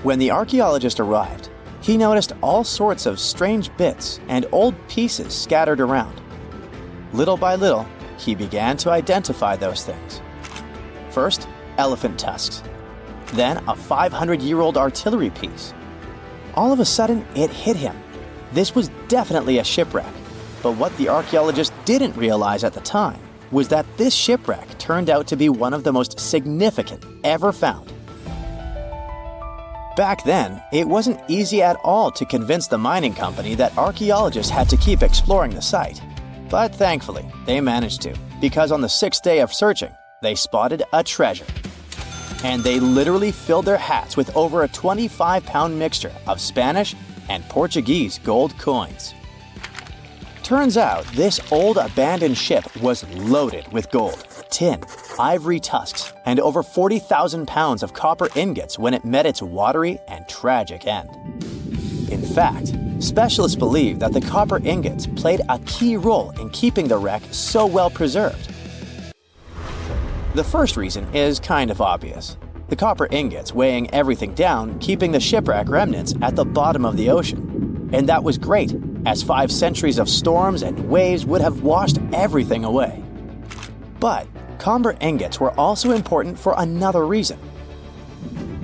When the archaeologist arrived, he noticed all sorts of strange bits and old pieces scattered around. Little by little, he began to identify those things. First, elephant tusks. Then a 500-year-old artillery piece. All of a sudden, it hit him. This was definitely a shipwreck. But what the archaeologist didn't realize at the time was that this shipwreck turned out to be one of the most significant ever found. Back then, it wasn't easy at all to convince the mining company that archaeologists had to keep exploring the site. But thankfully, they managed to, because on the 6th day of searching, they spotted a treasure. And they literally filled their hats with over a 25-pound mixture of Spanish and Portuguese gold coins. Turns out, this old abandoned ship was loaded with gold, tin, ivory tusks, and over 40,000 pounds of copper ingots when it met its watery and tragic end. In fact, specialists believe that the copper ingots played a key role in keeping the wreck so well preserved. The first reason is kind of obvious. The copper ingots weighing everything down, keeping the shipwreck remnants at the bottom of the ocean. And that was great, as 5 centuries of storms and waves would have washed everything away. But copper ingots were also important for another reason.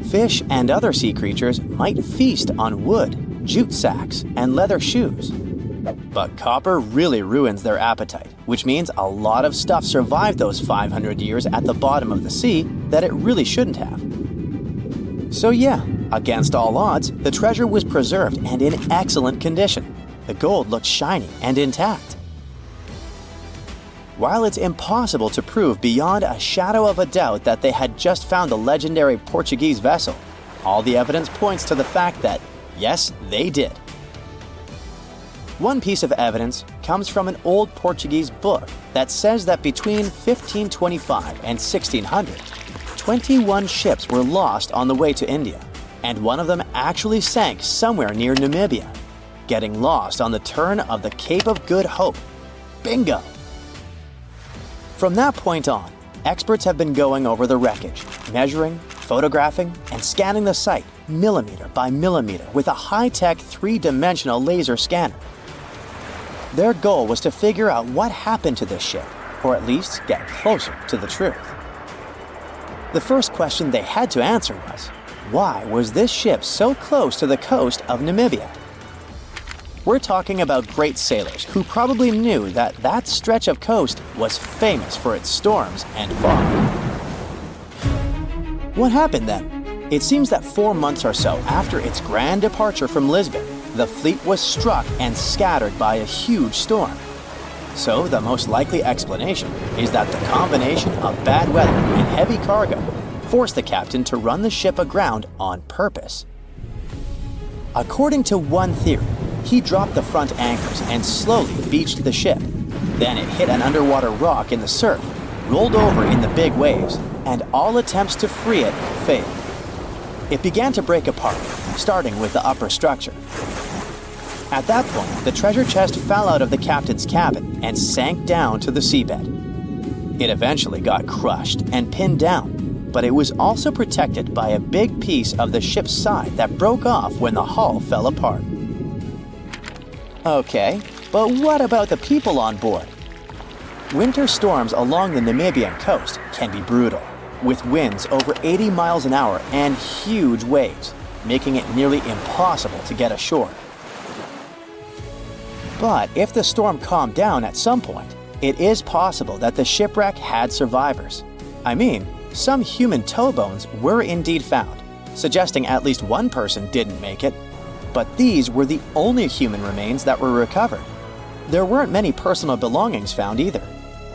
Fish and other sea creatures might feast on wood, jute sacks, and leather shoes. But copper really ruins their appetite, which means a lot of stuff survived those 500 years at the bottom of the sea that it really shouldn't have. So yeah, against all odds, the treasure was preserved and in excellent condition. The gold looked shiny and intact. While it's impossible to prove beyond a shadow of a doubt that they had just found the legendary Portuguese vessel, all the evidence points to the fact that, yes, they did. One piece of evidence comes from an old Portuguese book that says that between 1525 and 1600, 21 ships were lost on the way to India, and one of them actually sank somewhere near Namibia, getting lost on the turn of the Cape of Good Hope. Bingo! From that point on, experts have been going over the wreckage, measuring, photographing, and scanning the site millimeter by millimeter with a high-tech three-dimensional laser scanner. Their goal was to figure out what happened to this ship, or at least get closer to the truth. The first question they had to answer was, why was this ship so close to the coast of Namibia? We're talking about great sailors who probably knew that that stretch of coast was famous for its storms and fog. What happened then? It seems that 4 months or so after its grand departure from Lisbon, the fleet was struck and scattered by a huge storm. So the most likely explanation is that the combination of bad weather and heavy cargo forced the captain to run the ship aground on purpose. According to one theory, he dropped the front anchors and slowly beached the ship. Then it hit an underwater rock in the surf, rolled over in the big waves, and all attempts to free it failed. It began to break apart, starting with the upper structure. At that point, the treasure chest fell out of the captain's cabin and sank down to the seabed. It eventually got crushed and pinned down, but it was also protected by a big piece of the ship's side that broke off when the hull fell apart. Okay, but what about the people on board? Winter storms along the Namibian coast can be brutal, with winds over 80 miles an hour and huge waves, making it nearly impossible to get ashore. But if the storm calmed down at some point, it is possible that the shipwreck had survivors. I mean, some human toe bones were indeed found, suggesting at least one person didn't make it, but these were the only human remains that were recovered. There weren't many personal belongings found either,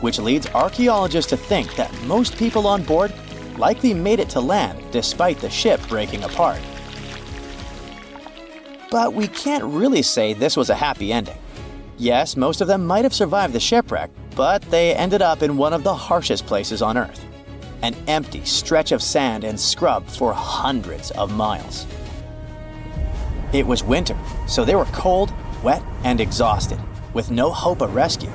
which leads archaeologists to think that most people on board likely made it to land despite the ship breaking apart. But we can't really say this was a happy ending. Yes, most of them might have survived the shipwreck, but they ended up in one of the harshest places on Earth, an empty stretch of sand and scrub for hundreds of miles. It was winter, so they were cold, wet, and exhausted, with no hope of rescue.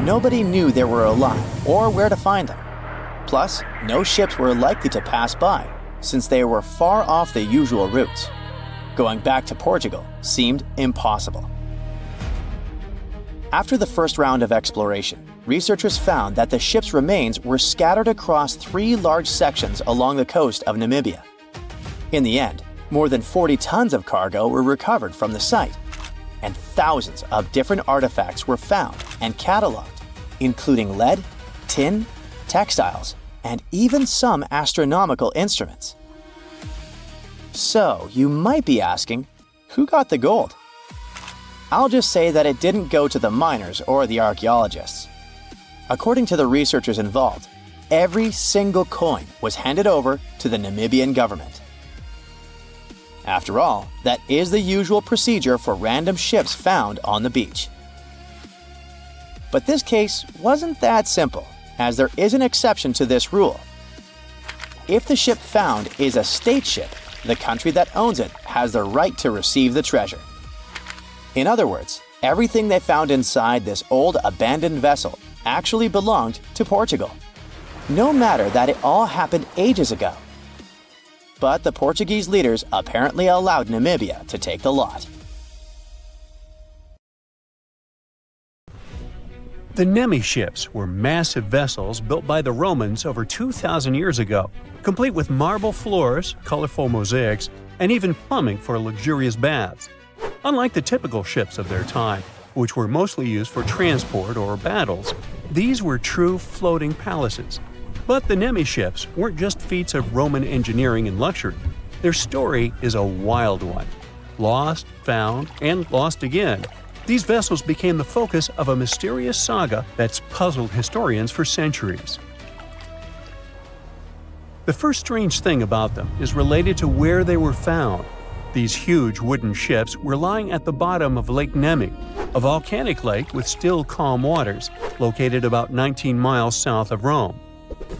Nobody knew they were alive or where to find them. Plus, no ships were likely to pass by, since they were far off the usual routes. Going back to Portugal seemed impossible. After the first round of exploration, researchers found that the ship's remains were scattered across 3 large sections along the coast of Namibia. In the end, more than 40 tons of cargo were recovered from the site, and thousands of different artifacts were found and cataloged, including lead, tin, textiles, and even some astronomical instruments. So, you might be asking, who got the gold? I'll just say that it didn't go to the miners or the archaeologists. According to the researchers involved, every single coin was handed over to the Namibian government. After all, that is the usual procedure for random ships found on the beach. But this case wasn't that simple, as there is an exception to this rule. If the ship found is a state ship, the country that owns it has the right to receive the treasure. In other words, everything they found inside this old abandoned vessel actually belonged to Portugal, no matter that it all happened ages ago. But the Portuguese leaders apparently allowed Namibia to take the lot. The Nemi ships were massive vessels built by the Romans over 2,000 years ago, complete with marble floors, colorful mosaics, and even plumbing for luxurious baths. Unlike the typical ships of their time, which were mostly used for transport or battles, these were true floating palaces. But the Nemi ships weren't just feats of Roman engineering and luxury. Their story is a wild one. Lost, found, and lost again, these vessels became the focus of a mysterious saga that's puzzled historians for centuries. The first strange thing about them is related to where they were found. These huge wooden ships were lying at the bottom of Lake Nemi, a volcanic lake with still calm waters, located about 19 miles south of Rome.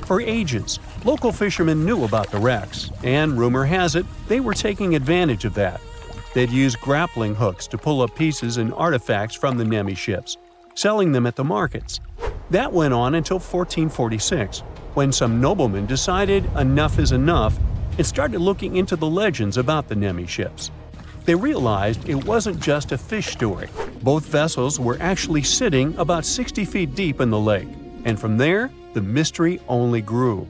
For ages, local fishermen knew about the wrecks, and rumor has it they were taking advantage of that. They'd use grappling hooks to pull up pieces and artifacts from the Nemi ships, selling them at the markets. That went on until 1446, when some noblemen decided enough is enough and started looking into the legends about the Nemi ships. They realized it wasn't just a fish story. Both vessels were actually sitting about 60 feet deep in the lake, and from there, the mystery only grew.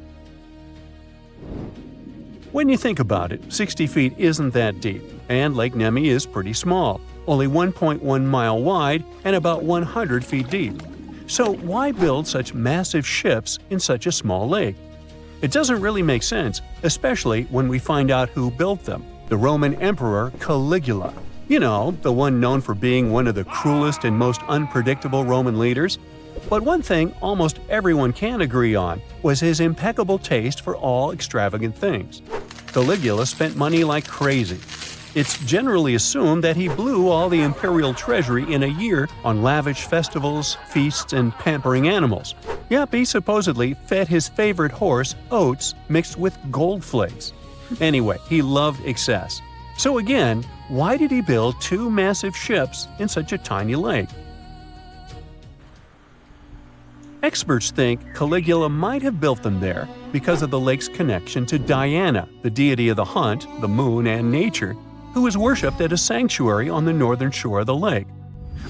When you think about it, 60 feet isn't that deep, and Lake Nemi is pretty small, only 1.1 mile wide and about 100 feet deep. So why build such massive ships in such a small lake? It doesn't really make sense, especially when we find out who built them. The Roman Emperor Caligula. You know, the one known for being one of the cruelest and most unpredictable Roman leaders. But one thing almost everyone can agree on was his impeccable taste for all extravagant things. Caligula spent money like crazy. It's generally assumed that he blew all the imperial treasury in a year on lavish festivals, feasts, and pampering animals. Yep, he supposedly fed his favorite horse oats mixed with gold flakes. Anyway, he loved excess. So again, why did he build two massive ships in such a tiny lake? Experts think Caligula might have built them there because of the lake's connection to Diana, the deity of the hunt, the moon, and nature, who is worshipped at a sanctuary on the northern shore of the lake.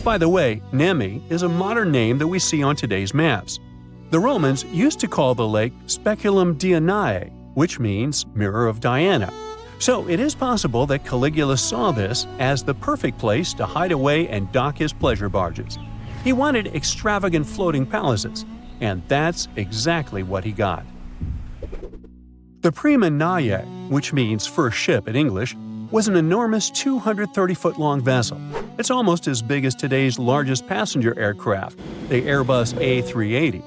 By the way, Nemi is a modern name that we see on today's maps. The Romans used to call the lake Speculum Dianae, which means Mirror of Diana. So it is possible that Caligula saw this as the perfect place to hide away and dock his pleasure barges. He wanted extravagant floating palaces, and that's exactly what he got. The Prima Naie, which means first ship in English, was an enormous 230-foot-long vessel. It's almost as big as today's largest passenger aircraft, the Airbus A380.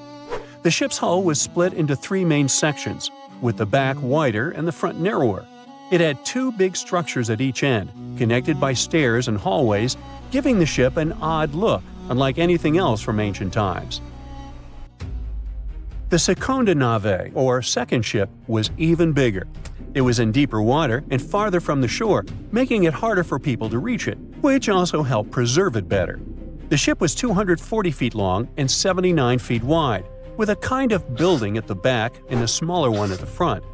The ship's hull was split into three main sections, with the back wider and the front narrower. It had two big structures at each end, connected by stairs and hallways, giving the ship an odd look, unlike anything else from ancient times. The Seconda Nave, or second ship, was even bigger. It was in deeper water and farther from the shore, making it harder for people to reach it, which also helped preserve it better. The ship was 240 feet long and 79 feet wide, with a kind of building at the back and a smaller one at the front.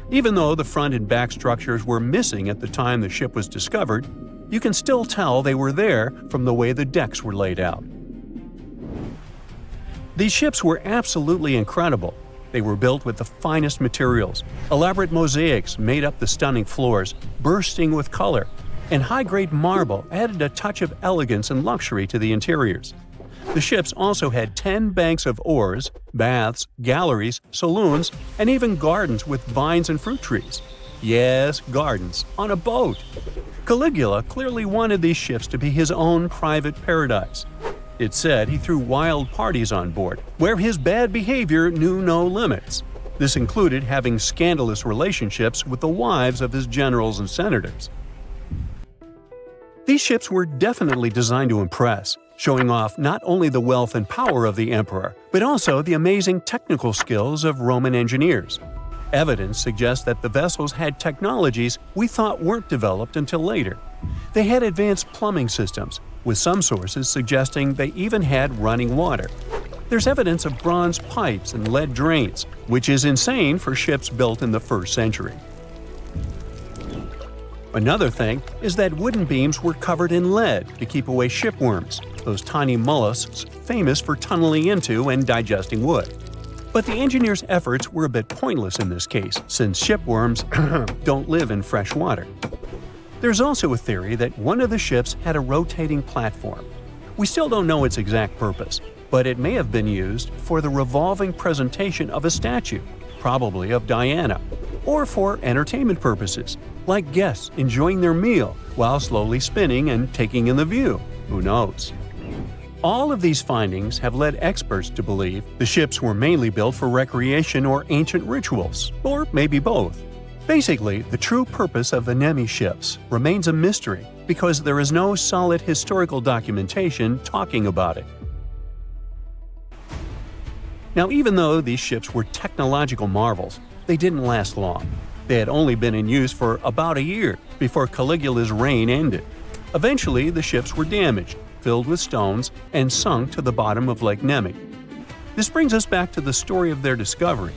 Even though the front and back structures were missing at the time the ship was discovered, you can still tell they were there from the way the decks were laid out. These ships were absolutely incredible. They were built with the finest materials. Elaborate mosaics made up the stunning floors, bursting with color, and high-grade marble added a touch of elegance and luxury to the interiors. The ships also had 10 banks of oars, baths, galleries, saloons, and even gardens with vines and fruit trees. Yes, gardens, on a boat. Caligula clearly wanted these ships to be his own private paradise. It's said he threw wild parties on board, where his bad behavior knew no limits. This included having scandalous relationships with the wives of his generals and senators. These ships were definitely designed to impress, showing off not only the wealth and power of the emperor, but also the amazing technical skills of Roman engineers. Evidence suggests that the vessels had technologies we thought weren't developed until later. They had advanced plumbing systems, with some sources suggesting they even had running water. There's evidence of bronze pipes and lead drains, which is insane for ships built in the 1st century. Another thing is that wooden beams were covered in lead to keep away shipworms, those tiny mollusks famous for tunneling into and digesting wood. But the engineers' efforts were a bit pointless in this case, since shipworms don't live in fresh water. There's also a theory that one of the ships had a rotating platform. We still don't know its exact purpose, but it may have been used for the revolving presentation of a statue, probably of Diana, or for entertainment purposes, like guests enjoying their meal while slowly spinning and taking in the view. Who knows? All of these findings have led experts to believe the ships were mainly built for recreation or ancient rituals, or maybe both. Basically, the true purpose of the Nemi ships remains a mystery because there is no solid historical documentation talking about it. Now, even though these ships were technological marvels, they didn't last long. They had only been in use for about a year before Caligula's reign ended. Eventually, the ships were damaged, filled with stones, and sunk to the bottom of Lake Nemi. This brings us back to the story of their discovery.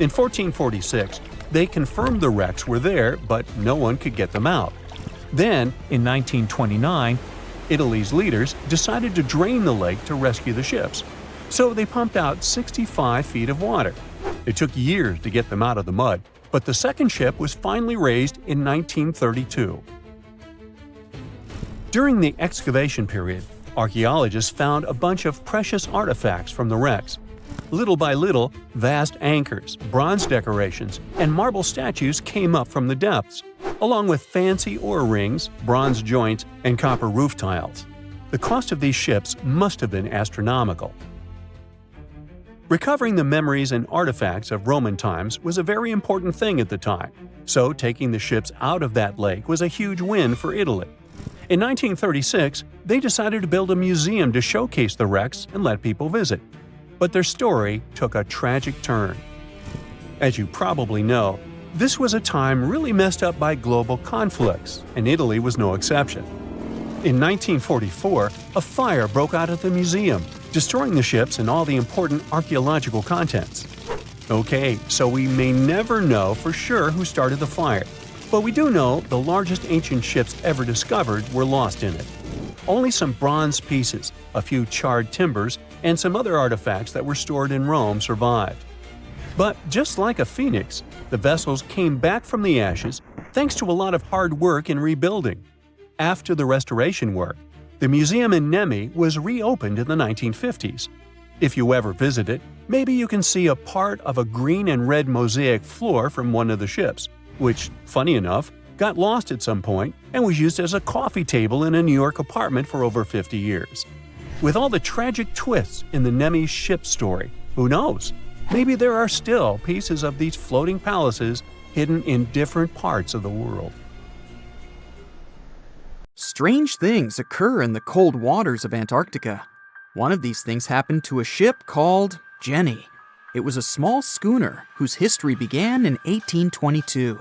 In 1446, they confirmed the wrecks were there, but no one could get them out. Then, in 1929, Italy's leaders decided to drain the lake to rescue the ships. So they pumped out 65 feet of water. It took years to get them out of the mud, but the second ship was finally raised in 1932. During the excavation period, archaeologists found a bunch of precious artifacts from the wrecks. Little by little, vast anchors, bronze decorations, and marble statues came up from the depths, along with fancy oar rings, bronze joints, and copper roof tiles. The cost of these ships must have been astronomical. Recovering the memories and artifacts of Roman times was a very important thing at the time, so taking the ships out of that lake was a huge win for Italy. In 1936, they decided to build a museum to showcase the wrecks and let people visit. But their story took a tragic turn. As you probably know, this was a time really messed up by global conflicts, and Italy was no exception. In 1944, a fire broke out at the museum, destroying the ships and all the important archaeological contents. Okay, so we may never know for sure who started the fire, but we do know the largest ancient ships ever discovered were lost in it. Only some bronze pieces, a few charred timbers, and some other artifacts that were stored in Rome survived. But just like a phoenix, the vessels came back from the ashes thanks to a lot of hard work in rebuilding. After the restoration work, the museum in Nemi was reopened in the 1950s. If you ever visit it, maybe you can see a part of a green and red mosaic floor from one of the ships, which, funny enough, got lost at some point and was used as a coffee table in a New York apartment for over 50 years. With all the tragic twists in the Nemi ship story, who knows? Maybe there are still pieces of these floating palaces hidden in different parts of the world. Strange things occur in the cold waters of Antarctica. One of these things happened to a ship called Jenny. It was a small schooner whose history began in 1822.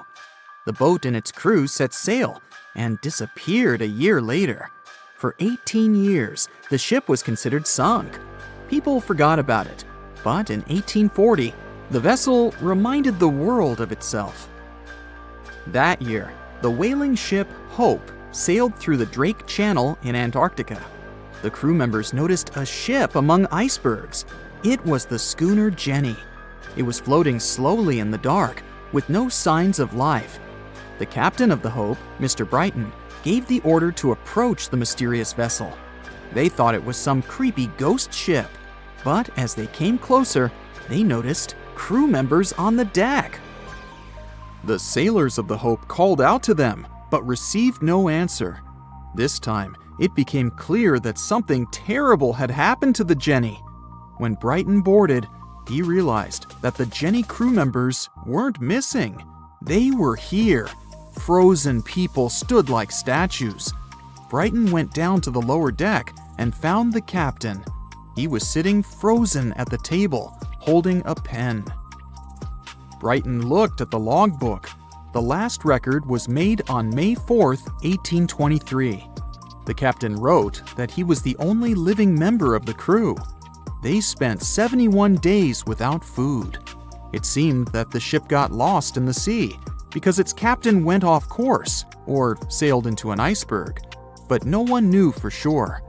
The boat and its crew set sail and disappeared a year later. For 18 years, the ship was considered sunk. People forgot about it, but in 1840, the vessel reminded the world of itself. That year, the whaling ship Hope sailed through the Drake Channel in Antarctica. The crew members noticed a ship among icebergs. It was the schooner Jenny. It was floating slowly in the dark, with no signs of life. The captain of the Hope, Mr. Brighton, gave the order to approach the mysterious vessel. They thought it was some creepy ghost ship, but as they came closer, they noticed crew members on the deck. The sailors of the Hope called out to them, but received no answer. This time, it became clear that something terrible had happened to the Jenny. When Brighton boarded, he realized that the Jenny crew members weren't missing. They were here. Frozen people stood like statues. Brighton went down to the lower deck and found the captain. He was sitting frozen at the table, holding a pen. Brighton looked at the logbook. The last record was made on May 4th, 1823. The captain wrote that he was the only living member of the crew. They spent 71 days without food. It seemed that the ship got lost in the sea because its captain went off course or sailed into an iceberg, but no one knew for sure.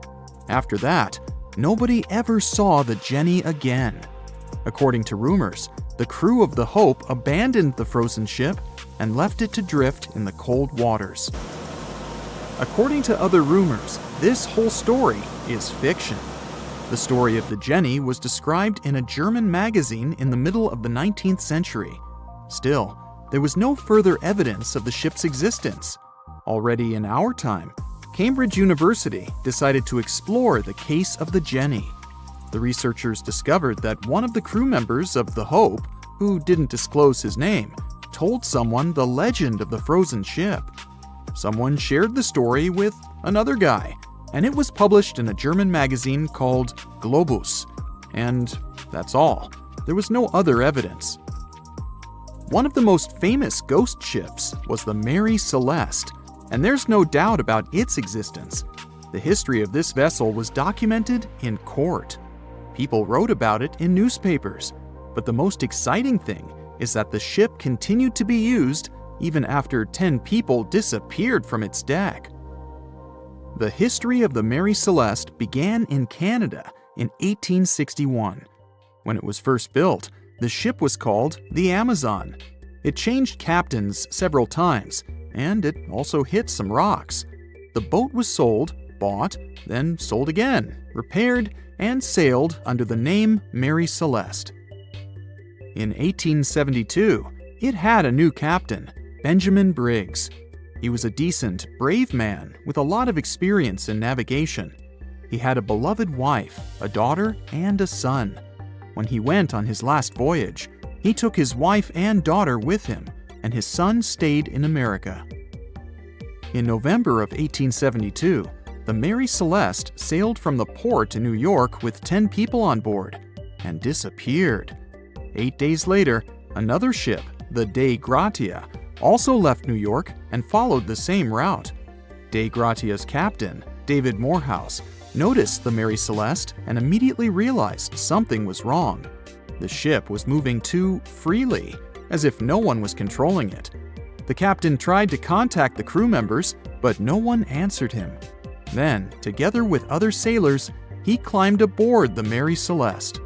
After that, nobody ever saw the Jenny again. According to rumors, the crew of the Hope abandoned the frozen ship and left it to drift in the cold waters. According to other rumors, this whole story is fiction. The story of the Jenny was described in a German magazine in the middle of the 19th century. Still, there was no further evidence of the ship's existence. Already in our time, Cambridge University decided to explore the case of the Jenny. The researchers discovered that one of the crew members of the Hope, who didn't disclose his name, told someone the legend of the frozen ship. Someone shared the story with another guy, and it was published in a German magazine called Globus. And that's all. There was no other evidence. One of the most famous ghost ships was the Mary Celeste, and there's no doubt about its existence. The history of this vessel was documented in court. People wrote about it in newspapers. But the most exciting thing is that the ship continued to be used even after 10 people disappeared from its deck. The history of the Mary Celeste began in Canada in 1861. When it was first built, the ship was called the Amazon. It changed captains several times, and it also hit some rocks. The boat was sold, bought, then sold again, repaired, and sailed under the name Mary Celeste. In 1872, it had a new captain, Benjamin Briggs. He was a decent, brave man with a lot of experience in navigation. He had a beloved wife, a daughter, and a son. When he went on his last voyage, he took his wife and daughter with him, and his son stayed in America. In November of 1872, the Mary Celeste sailed from the port in New York with 10 people on board and disappeared. 8 days later, another ship, the Dei Gratia, also left New York and followed the same route. Dei Gratia's captain, David Morehouse, noticed the Mary Celeste and immediately realized something was wrong. The ship was moving too freely, as if no one was controlling it. The captain tried to contact the crew members, but no one answered him. Then, together with other sailors, he climbed aboard the Mary Celeste.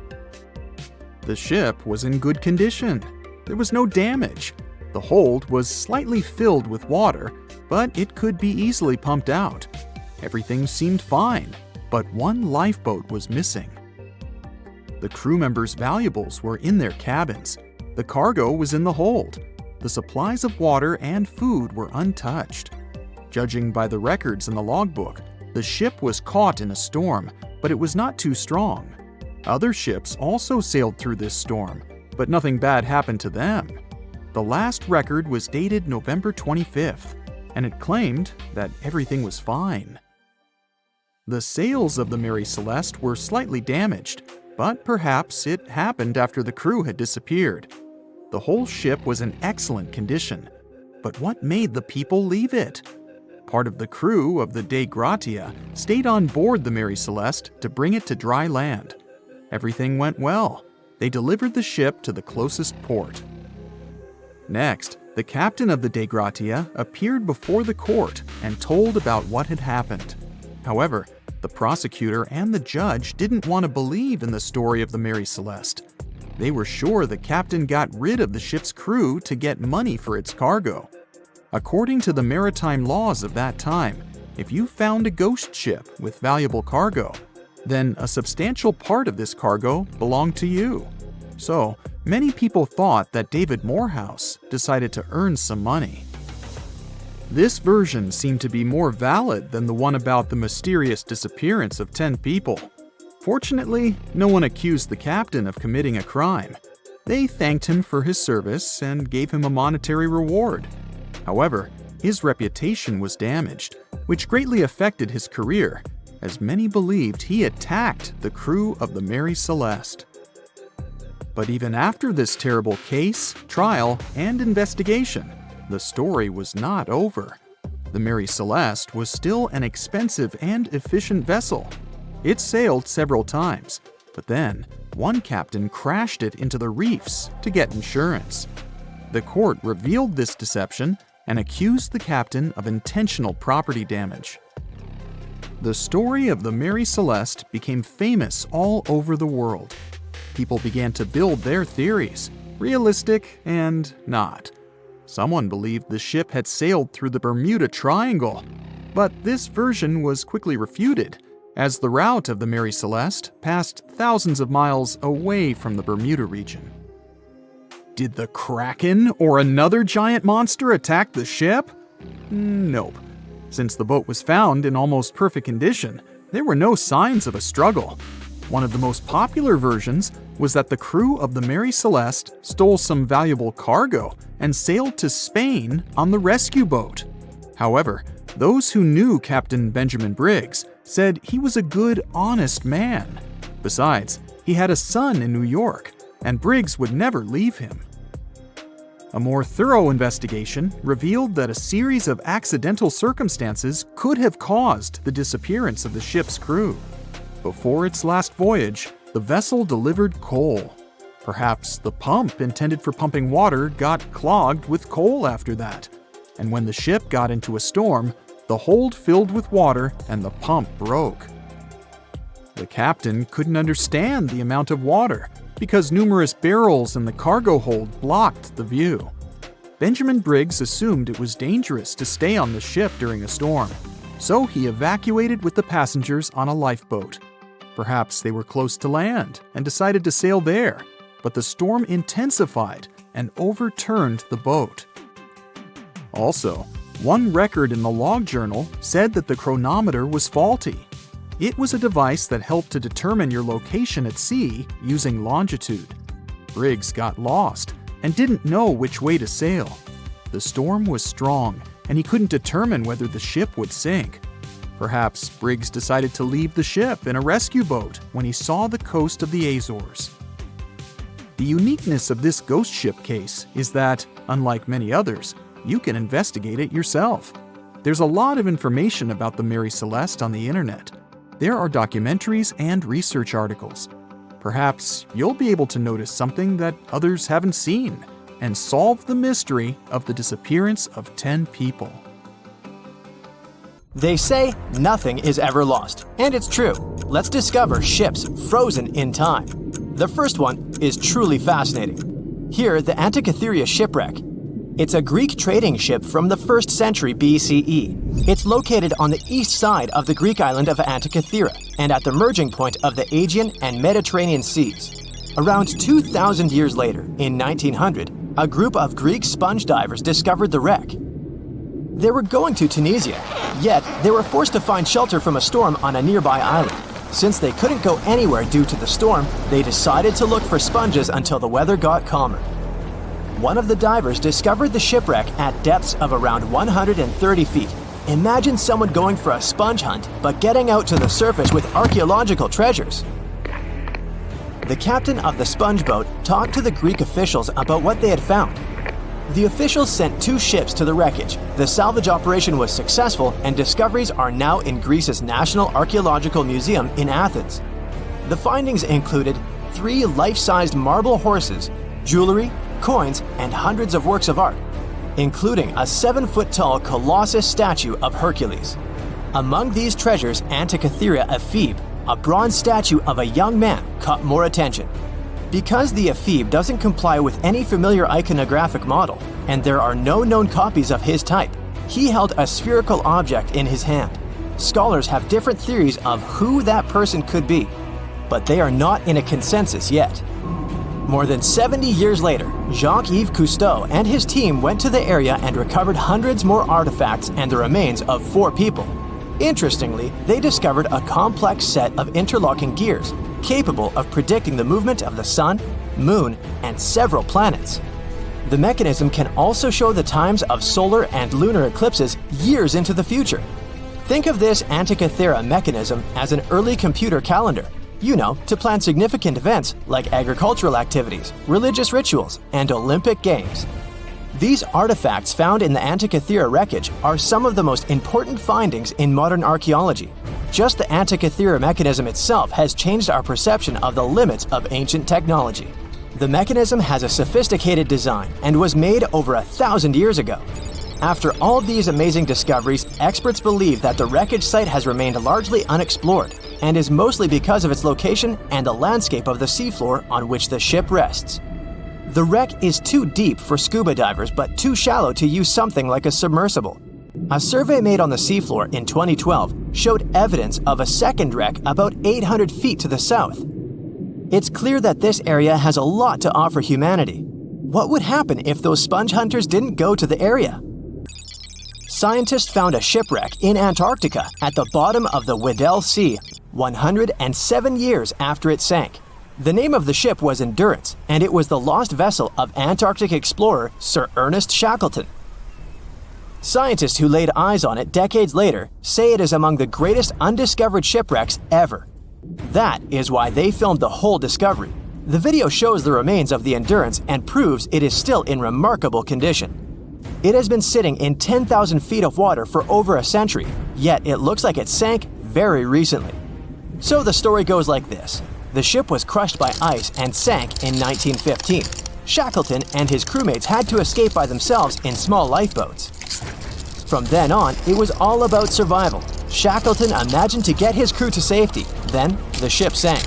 The ship was in good condition. There was no damage. The hold was slightly filled with water, but it could be easily pumped out. Everything seemed fine, but one lifeboat was missing. The crew members' valuables were in their cabins. The cargo was in the hold. The supplies of water and food were untouched. Judging by the records in the logbook, the ship was caught in a storm, but it was not too strong. Other ships also sailed through this storm, but nothing bad happened to them. The last record was dated November 25th, and it claimed that everything was fine. The sails of the Mary Celeste were slightly damaged, but perhaps it happened after the crew had disappeared. The whole ship was in excellent condition, but what made the people leave it? Part of the crew of the Dei Gratia stayed on board the Mary Celeste to bring it to dry land. Everything went well. They delivered the ship to the closest port. Next, the captain of the Dei Gratia appeared before the court and told about what had happened. However, the prosecutor and the judge didn't want to believe in the story of the Mary Celeste. They were sure the captain got rid of the ship's crew to get money for its cargo. According to the maritime laws of that time, if you found a ghost ship with valuable cargo, then a substantial part of this cargo belonged to you. So, many people thought that David Morehouse decided to earn some money. This version seemed to be more valid than the one about the mysterious disappearance of 10 people. Fortunately, no one accused the captain of committing a crime. They thanked him for his service and gave him a monetary reward. However, his reputation was damaged, which greatly affected his career, as many believed he attacked the crew of the Mary Celeste. But even after this terrible case, trial, and investigation, the story was not over. The Mary Celeste was still an expensive and efficient vessel. It sailed several times, but then one captain crashed it into the reefs to get insurance. The court revealed this deception and accused the captain of intentional property damage. The story of the Mary Celeste became famous all over the world. People began to build their theories, realistic and not. Someone believed the ship had sailed through the Bermuda Triangle, but this version was quickly refuted, as the route of the Mary Celeste passed thousands of miles away from the Bermuda region. Did the Kraken or another giant monster attack the ship? Nope. Since the boat was found in almost perfect condition, there were no signs of a struggle. One of the most popular versions was that the crew of the Mary Celeste stole some valuable cargo and sailed to Spain on the rescue boat. However, those who knew Captain Benjamin Briggs said he was a good, honest man. Besides, he had a son in New York, and Briggs would never leave him. A more thorough investigation revealed that a series of accidental circumstances could have caused the disappearance of the ship's crew. Before its last voyage, the vessel delivered coal. Perhaps the pump intended for pumping water got clogged with coal after that, and when the ship got into a storm, the hold filled with water and the pump broke. The captain couldn't understand the amount of water because numerous barrels in the cargo hold blocked the view. Benjamin Briggs assumed it was dangerous to stay on the ship during a storm, so he evacuated with the passengers on a lifeboat. Perhaps they were close to land and decided to sail there, but the storm intensified and overturned the boat. Also, one record in the log journal said that the chronometer was faulty. It was a device that helped to determine your location at sea using longitude. Briggs got lost and didn't know which way to sail. The storm was strong, and he couldn't determine whether the ship would sink. Perhaps Briggs decided to leave the ship in a rescue boat when he saw the coast of the Azores. The uniqueness of this ghost ship case is that, unlike many others, you can investigate it yourself. There's a lot of information about the Mary Celeste on the internet. There are documentaries and research articles. Perhaps you'll be able to notice something that others haven't seen and solve the mystery of the disappearance of 10 people. They say nothing is ever lost, and it's true. Let's discover ships frozen in time. The first one is truly fascinating. Here, the Antikythera shipwreck. It's a Greek trading ship from the 1st century BCE. It's located on the east side of the Greek island of Antikythera and at the merging point of the Aegean and Mediterranean seas. Around 2,000 years later, in 1900, a group of Greek sponge divers discovered the wreck. They were going to Tunisia, yet they were forced to find shelter from a storm on a nearby island. Since they couldn't go anywhere due to the storm, they decided to look for sponges until the weather got calmer. One of the divers discovered the shipwreck at depths of around 130 feet. Imagine someone going for a sponge hunt, but getting out to the surface with archaeological treasures. The captain of the sponge boat talked to the Greek officials about what they had found. The officials sent 2 ships to the wreckage. The salvage operation was successful, and discoveries are now in Greece's National Archaeological Museum in Athens. The findings included 3 life-sized marble horses, jewelry, coins, and hundreds of works of art, including a 7-foot-tall Colossus statue of Hercules. Among these treasures, Antikythera ephebe, a bronze statue of a young man, caught more attention. Because the ephebe doesn't comply with any familiar iconographic model, and there are no known copies of his type, he held a spherical object in his hand. Scholars have different theories of who that person could be, but they are not in a consensus yet. More than 70 years later, Jacques-Yves Cousteau and his team went to the area and recovered hundreds more artifacts and the remains of 4 people. Interestingly, they discovered a complex set of interlocking gears, capable of predicting the movement of the sun, moon, and several planets. The mechanism can also show the times of solar and lunar eclipses years into the future. Think of this Antikythera mechanism as an early computer calendar, to plan significant events like agricultural activities, religious rituals, and Olympic Games. These artifacts found in the Antikythera wreckage are some of the most important findings in modern archaeology. Just the Antikythera mechanism itself has changed our perception of the limits of ancient technology. The mechanism has a sophisticated design and was made over 1,000 years ago. After all these amazing discoveries, experts believe that the wreckage site has remained largely unexplored and is mostly because of its location and the landscape of the seafloor on which the ship rests. The wreck is too deep for scuba divers but too shallow to use something like a submersible. A survey made on the seafloor in 2012 showed evidence of a second wreck about 800 feet to the south. It's clear that this area has a lot to offer humanity. What would happen if those sponge hunters didn't go to the area? Scientists found a shipwreck in Antarctica at the bottom of the Weddell Sea 107 years after it sank. The name of the ship was Endurance, and it was the lost vessel of Antarctic explorer Sir Ernest Shackleton. Scientists who laid eyes on it decades later say it is among the greatest undiscovered shipwrecks ever. That is why they filmed the whole discovery. The video shows the remains of the Endurance and proves it is still in remarkable condition. It has been sitting in 10,000 feet of water for over a century, yet it looks like it sank very recently. So the story goes like this. The ship was crushed by ice and sank in 1915. Shackleton and his crewmates had to escape by themselves in small lifeboats. From then on, it was all about survival. Shackleton imagined to get his crew to safety, then the ship sank.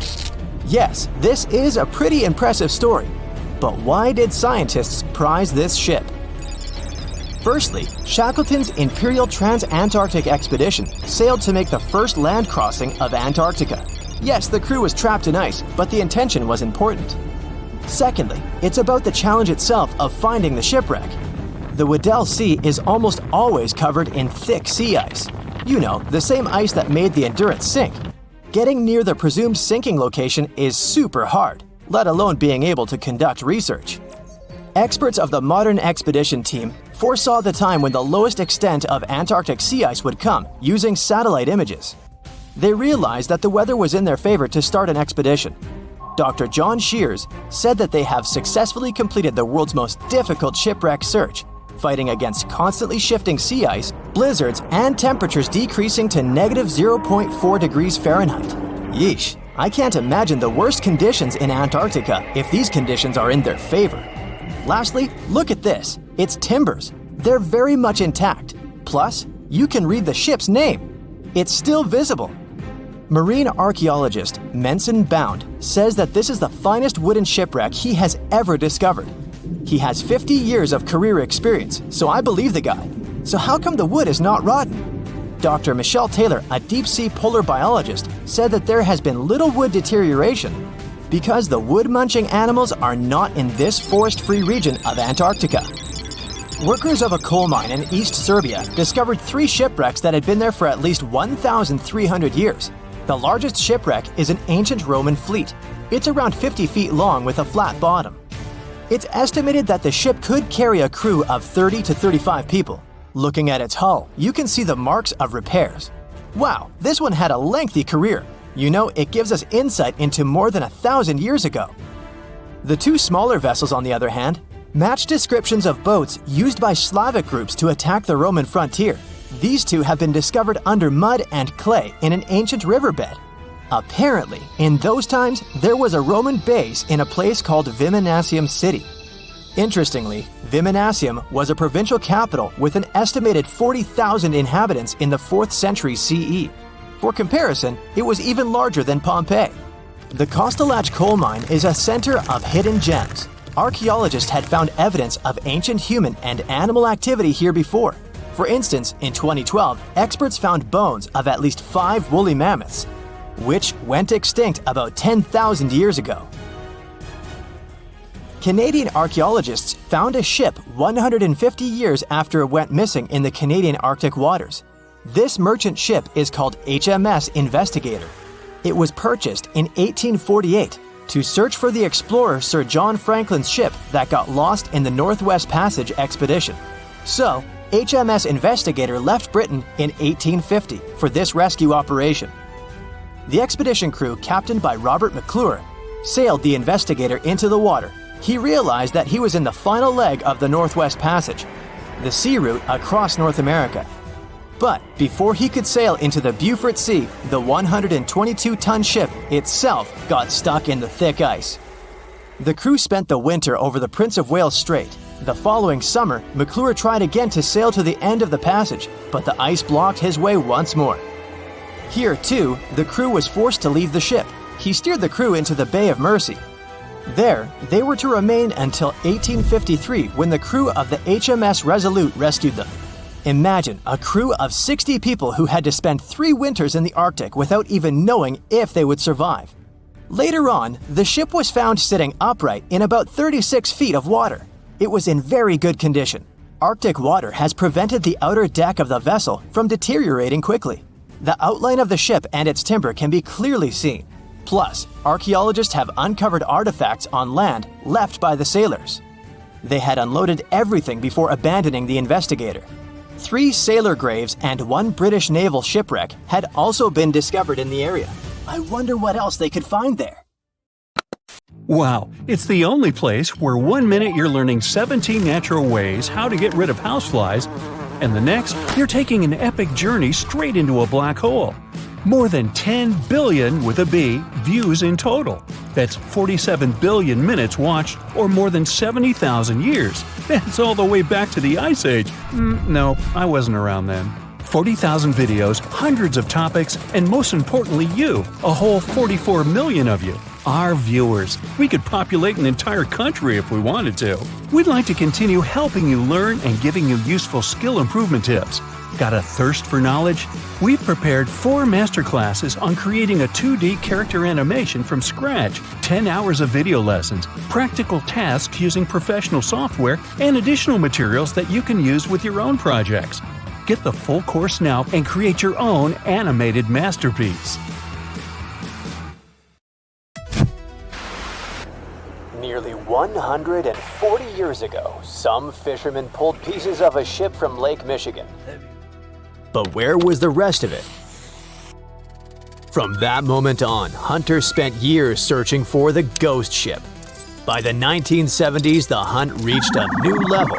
Yes, this is a pretty impressive story, but why did scientists prize this ship? Firstly, Shackleton's Imperial Trans-Antarctic Expedition sailed to make the first land crossing of Antarctica. Yes, the crew was trapped in ice, but the intention was important. Secondly, it's about the challenge itself of finding the shipwreck. The Weddell Sea is almost always covered in thick sea ice. You know, the same ice that made the Endurance sink. Getting near the presumed sinking location is super hard, let alone being able to conduct research. Experts of the modern expedition team foresaw the time when the lowest extent of Antarctic sea ice would come using satellite images. They realized that the weather was in their favor to start an expedition. Dr. John Shears said that they have successfully completed the world's most difficult shipwreck search, fighting against constantly shifting sea ice, blizzards, and temperatures decreasing to -0.4 degrees Fahrenheit. Yeesh, I can't imagine the worst conditions in Antarctica if these conditions are in their favor. Lastly, look at this. It's timbers. They're very much intact. Plus, you can read the ship's name. It's still visible. Marine archaeologist Menson Bound says that this is the finest wooden shipwreck he has ever discovered. He has 50 years of career experience, so I believe the guy. So how come the wood is not rotten? Dr. Michelle Taylor, a deep-sea polar biologist, said that there has been little wood deterioration because the wood-munching animals are not in this forest-free region of Antarctica. Workers of a coal mine in East Serbia discovered 3 shipwrecks that had been there for at least 1,300 years. The largest shipwreck is an ancient Roman fleet. It's around 50 feet long with a flat bottom. It's estimated that the ship could carry a crew of 30 to 35 people. Looking at its hull, you can see the marks of repairs. Wow, this one had a lengthy career. You know, it gives us insight into more than 1,000 years ago. The 2 smaller vessels, on the other hand, match descriptions of boats used by Slavic groups to attack the Roman frontier. These 2 have been discovered under mud and clay in an ancient riverbed. Apparently, in those times, there was a Roman base in a place called Viminacium City. Interestingly, Viminacium was a provincial capital with an estimated 40,000 inhabitants in the 4th century CE. For comparison, it was even larger than Pompeii. The Kostelach coal mine is a center of hidden gems. Archaeologists had found evidence of ancient human and animal activity here before. For instance, in 2012, experts found bones of at least 5 woolly mammoths, which went extinct about 10,000 years ago. Canadian archaeologists found a ship 150 years after it went missing in the Canadian Arctic waters. This merchant ship is called HMS Investigator. It was purchased in 1848 to search for the explorer Sir John Franklin's ship that got lost in the Northwest Passage expedition. So, HMS Investigator left Britain in 1850 for this rescue operation. The expedition crew, captained by Robert McClure, sailed the Investigator into the water. He realized that he was in the final leg of the Northwest Passage, the sea route across North America. But before he could sail into the Beaufort Sea, the 122-ton ship itself got stuck in the thick ice. The crew spent the winter over the Prince of Wales Strait. The following summer, McClure tried again to sail to the end of the passage, but the ice blocked his way once more. Here, too, the crew was forced to leave the ship. He steered the crew into the Bay of Mercy. There, they were to remain until 1853 when the crew of the HMS Resolute rescued them. Imagine a crew of 60 people who had to spend 3 winters in the Arctic without even knowing if they would survive. Later on, the ship was found sitting upright in about 36 feet of water. It was in very good condition. Arctic water has prevented the outer deck of the vessel from deteriorating quickly. The outline of the ship and its timber can be clearly seen. Plus, archaeologists have uncovered artifacts on land left by the sailors. They had unloaded everything before abandoning the Investigator. 3 sailor graves and 1 British naval shipwreck had also been discovered in the area. I wonder what else they could find there. Wow, it's the only place where 1 minute you're learning 17 natural ways how to get rid of houseflies, and the next, you're taking an epic journey straight into a black hole. More than 10 billion, with a B, views in total. That's 47 billion minutes watched, or more than 70,000 years. That's all the way back to the Ice Age. No, I wasn't around then. 40,000 videos, hundreds of topics, and most importantly you, a whole 44 million of you. Our viewers. We could populate an entire country if we wanted to. We'd like to continue helping you learn and giving you useful skill improvement tips. Got a thirst for knowledge? We've prepared 4 masterclasses on creating a 2D character animation from scratch, 10 hours of video lessons, practical tasks using professional software, and additional materials that you can use with your own projects. Get the full course now and create your own animated masterpiece. Nearly 140 years ago, some fishermen pulled pieces of a ship from Lake Michigan. But where was the rest of it? From that moment on, hunters spent years searching for the ghost ship. By the 1970s, the hunt reached a new level.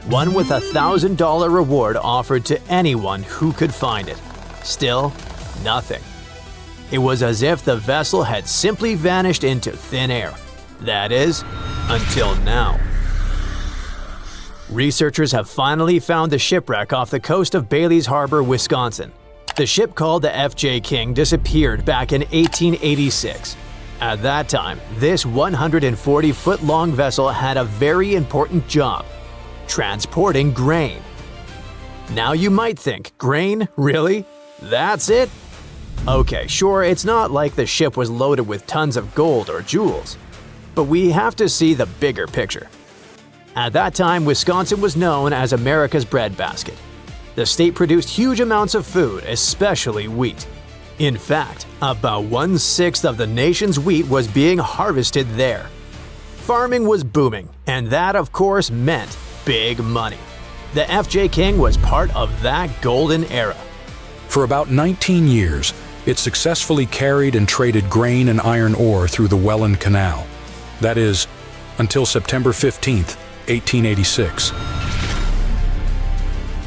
One with a $1,000 reward offered to anyone who could find it. Still, nothing. It was as if the vessel had simply vanished into thin air. That is, until now. Researchers have finally found the shipwreck off the coast of Bailey's Harbor, Wisconsin. The ship, called the F.J. King, disappeared back in 1886. At that time, this 140-foot-long vessel had a very important job: transporting grain. Now you might think, grain? Really? That's it? Okay, sure, it's not like the ship was loaded with tons of gold or jewels. But we have to see the bigger picture. At that time, Wisconsin was known as America's breadbasket. The state produced huge amounts of food, especially wheat. In fact, about 1/6 of the nation's wheat was being harvested there. Farming was booming, and that, of course, meant big money. The F.J. King was part of that golden era. For about 19 years, it successfully carried and traded grain and iron ore through the Welland Canal. That is, until September 15th, 1886.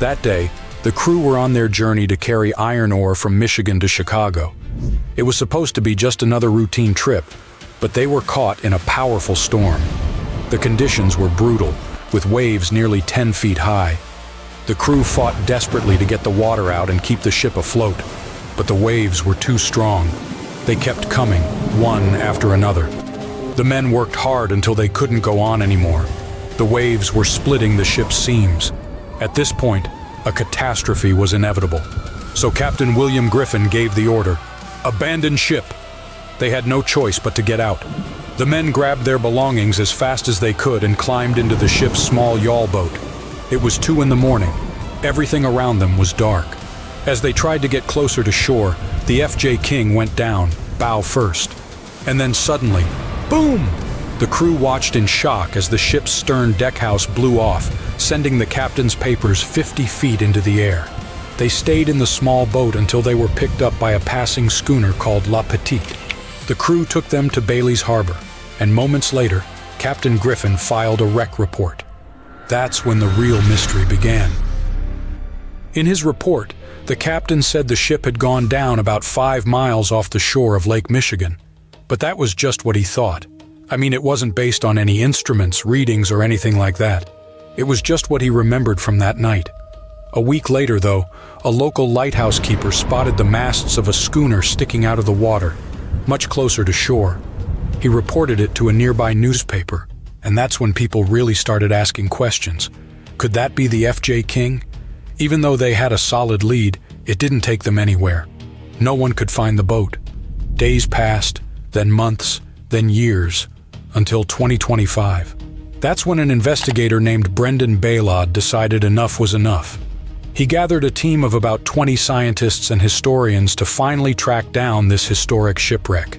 That day, the crew were on their journey to carry iron ore from Michigan to Chicago. It was supposed to be just another routine trip, but they were caught in a powerful storm. The conditions were brutal, with waves nearly 10 feet high. The crew fought desperately to get the water out and keep the ship afloat, but the waves were too strong. They kept coming, one after another. The men worked hard until they couldn't go on anymore. The waves were splitting the ship's seams. At this point, a catastrophe was inevitable. So Captain William Griffin gave the order: abandon ship. They had no choice but to get out. The men grabbed their belongings as fast as they could and climbed into the ship's small yawl boat. It was 2 a.m. Everything around them was dark. As they tried to get closer to shore, the F.J. King went down, bow first. And then suddenly, boom! The crew watched in shock as the ship's stern deckhouse blew off, sending the captain's papers 50 feet into the air. They stayed in the small boat until they were picked up by a passing schooner called La Petite. The crew took them to Bailey's Harbor, and moments later, Captain Griffin filed a wreck report. That's when the real mystery began. In his report, the captain said the ship had gone down about 5 miles off the shore of Lake Michigan. But that was just what he thought. I mean, it wasn't based on any instruments, readings, or anything like that. It was just what he remembered from that night. A week later, though, a local lighthouse keeper spotted the masts of a schooner sticking out of the water, much closer to shore. He reported it to a nearby newspaper, and that's when people really started asking questions. Could that be the F.J. King? Even though they had a solid lead, it didn't take them anywhere. No one could find the boat. Days passed, then months, then years, until 2025. That's when an investigator named Brendan Baylod decided enough was enough. He gathered a team of about 20 scientists and historians to finally track down this historic shipwreck.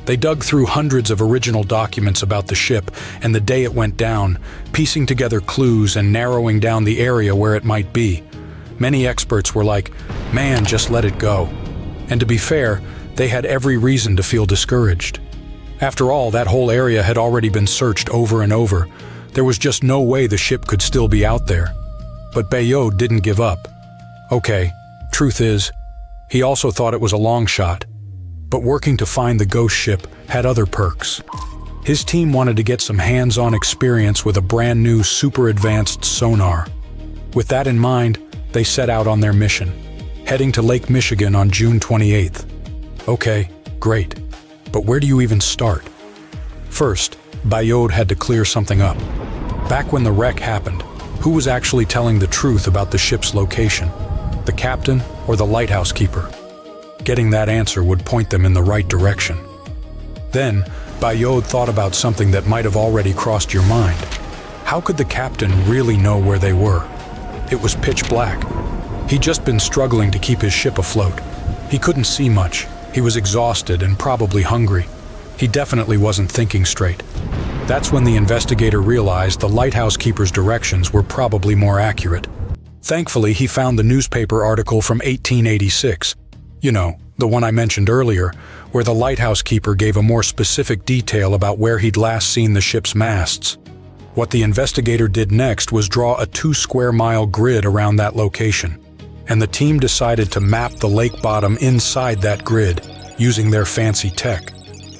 They dug through hundreds of original documents about the ship and the day it went down, piecing together clues and narrowing down the area where it might be. Many experts were like, "Man, just let it go." And to be fair, they had every reason to feel discouraged. After all, that whole area had already been searched over and over. There was just no way the ship could still be out there. But Bayod didn't give up. Okay, truth is, he also thought it was a long shot. But working to find the ghost ship had other perks. His team wanted to get some hands-on experience with a brand new super advanced sonar. With that in mind, they set out on their mission, heading to Lake Michigan on June 28th. Okay, great. But where do you even start? First, Bayod had to clear something up. Back when the wreck happened, who was actually telling the truth about the ship's location? The captain or the lighthouse keeper? Getting that answer would point them in the right direction. Then, Bayod thought about something that might have already crossed your mind. How could the captain really know where they were? It was pitch black. He'd just been struggling to keep his ship afloat. He couldn't see much. He was exhausted and probably hungry. He definitely wasn't thinking straight. That's when the investigator realized the lighthouse keeper's directions were probably more accurate. Thankfully, he found the newspaper article from 1886. You know, the one I mentioned earlier, where the lighthouse keeper gave a more specific detail about where he'd last seen the ship's masts. What the investigator did next was draw a 2-square-mile grid around that location, and the team decided to map the lake bottom inside that grid using their fancy tech.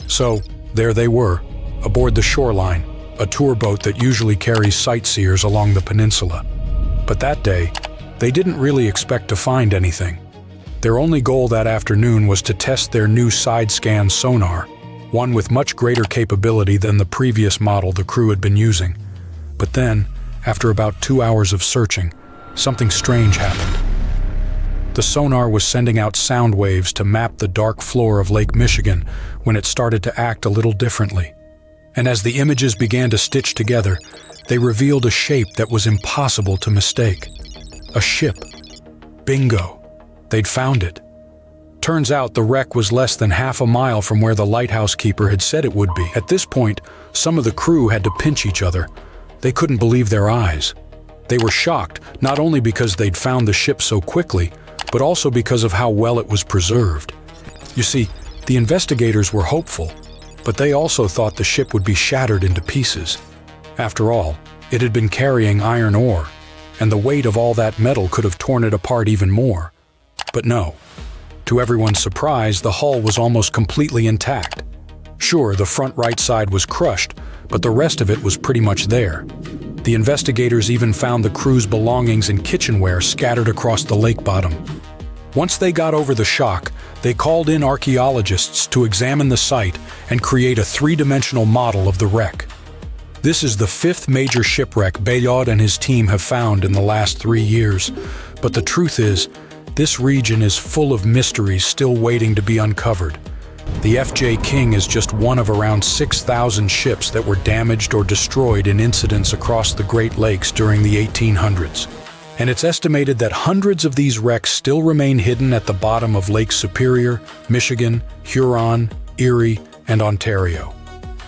So, there they were, aboard the Shoreline, a tour boat that usually carries sightseers along the peninsula. But that day, they didn't really expect to find anything. Their only goal that afternoon was to test their new side-scan sonar, one with much greater capability than the previous model the crew had been using. But then, after about 2 hours of searching, something strange happened. The sonar was sending out sound waves to map the dark floor of Lake Michigan when it started to act a little differently. And as the images began to stitch together, they revealed a shape that was impossible to mistake. A ship. Bingo. They'd found it. Turns out the wreck was less than half a mile from where the lighthouse keeper had said it would be. At this point, some of the crew had to pinch each other. They couldn't believe their eyes. They were shocked, not only because they'd found the ship so quickly, but also because of how well it was preserved. You see, the investigators were hopeful, but they also thought the ship would be shattered into pieces. After all, it had been carrying iron ore, and the weight of all that metal could have torn it apart even more. But no. To everyone's surprise, the hull was almost completely intact. Sure, the front right side was crushed, but the rest of it was pretty much there. The investigators even found the crew's belongings and kitchenware scattered across the lake bottom. Once they got over the shock, they called in archaeologists to examine the site and create a 3-dimensional model of the wreck. This is the 5th major shipwreck Bayod and his team have found in the last 3 years, but the truth is, this region is full of mysteries still waiting to be uncovered. The F.J. King is just one of around 6,000 ships that were damaged or destroyed in incidents across the Great Lakes during the 1800s. And it's estimated that hundreds of these wrecks still remain hidden at the bottom of Lake Superior, Michigan, Huron, Erie, and Ontario.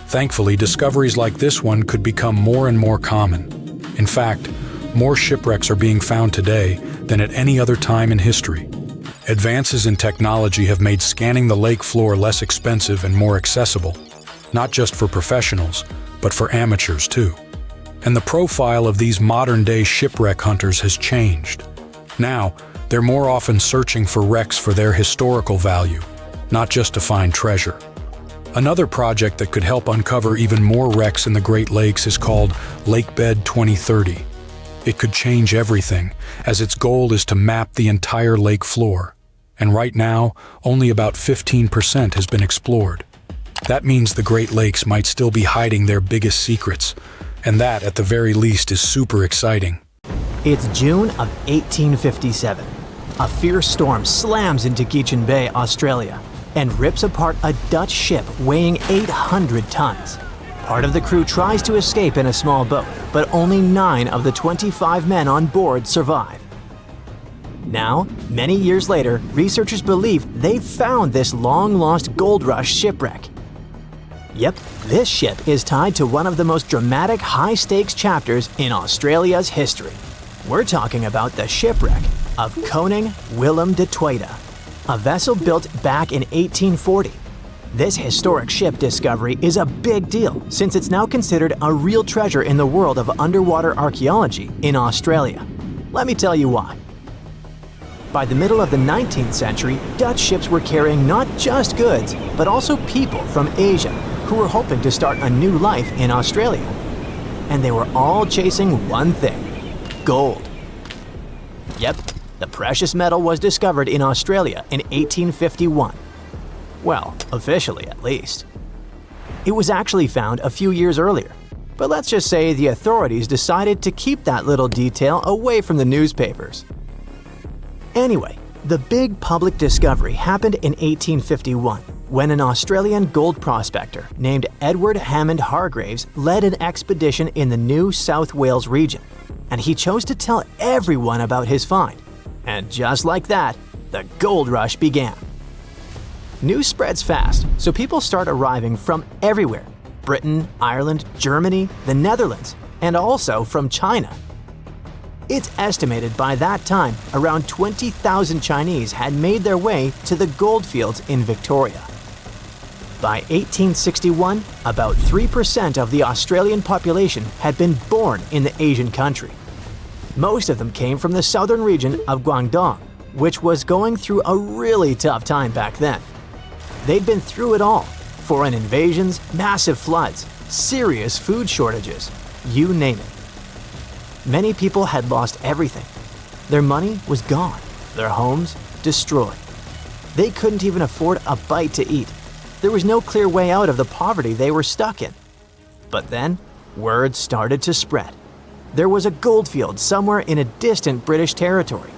Thankfully, discoveries like this one could become more and more common. In fact, more shipwrecks are being found today than at any other time in history. Advances in technology have made scanning the lake floor less expensive and more accessible, not just for professionals, but for amateurs too. And the profile of these modern-day shipwreck hunters has changed. Now, they're more often searching for wrecks for their historical value, not just to find treasure. Another project that could help uncover even more wrecks in the Great Lakes is called Lakebed 2030. It could change everything, as its goal is to map the entire lake floor. And right now, only about 15% has been explored. That means the Great Lakes might still be hiding their biggest secrets, and that, at the very least, is super exciting. It's June of 1857. A fierce storm slams into Geechin Bay, Australia, and rips apart a Dutch ship weighing 800 tons. Part of the crew tries to escape in a small boat, but only 9 of the 25 men on board survive. Now, many years later, researchers believe they found this long-lost gold rush shipwreck. Yep, this ship is tied to one of the most dramatic high-stakes chapters in Australia's history. We're talking about the shipwreck of Koning Willem de Tweede, a vessel built back in 1840. This historic ship discovery is a big deal since it's now considered a real treasure in the world of underwater archaeology in Australia. Let me tell you why. By the middle of the 19th century, Dutch ships were carrying not just goods, but also people from Asia who were hoping to start a new life in Australia. And they were all chasing one thing: gold. Yep, the precious metal was discovered in Australia in 1851. Well, officially at least. It was actually found a few years earlier, but let's just say the authorities decided to keep that little detail away from the newspapers. Anyway, the big public discovery happened in 1851 when an Australian gold prospector named Edward Hammond Hargraves led an expedition in the New South Wales region, and he chose to tell everyone about his find. And just like that, the gold rush began. News spreads fast, so people start arriving from everywhere: Britain, Ireland, Germany, the Netherlands, and also from China. It's estimated by that time around 20,000 Chinese had made their way to the goldfields in Victoria. By 1861, about 3% of the Australian population had been born in the Asian country. Most of them came from the southern region of Guangdong, which was going through a really tough time back then. They'd been through it all: foreign invasions, massive floods, serious food shortages, you name it. Many people had lost everything. Their money was gone, their homes destroyed. They couldn't even afford a bite to eat. There was no clear way out of the poverty they were stuck in. But then, word started to spread. There was a goldfield somewhere in a distant British territory.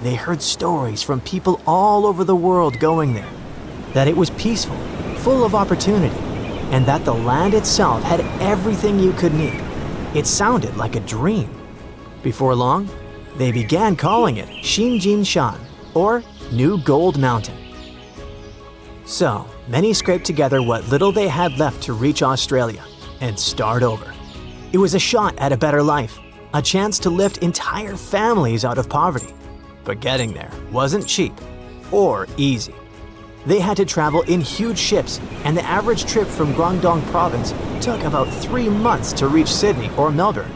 They heard stories from people all over the world going there, that it was peaceful, full of opportunity, and that the land itself had everything you could need. It sounded like a dream. Before long, they began calling it Xinjin Shan, or New Gold Mountain. So, many scraped together what little they had left to reach Australia and start over. It was a shot at a better life, a chance to lift entire families out of poverty. But getting there wasn't cheap or easy. They had to travel in huge ships, and the average trip from Guangdong province took about 3 months to reach Sydney or Melbourne.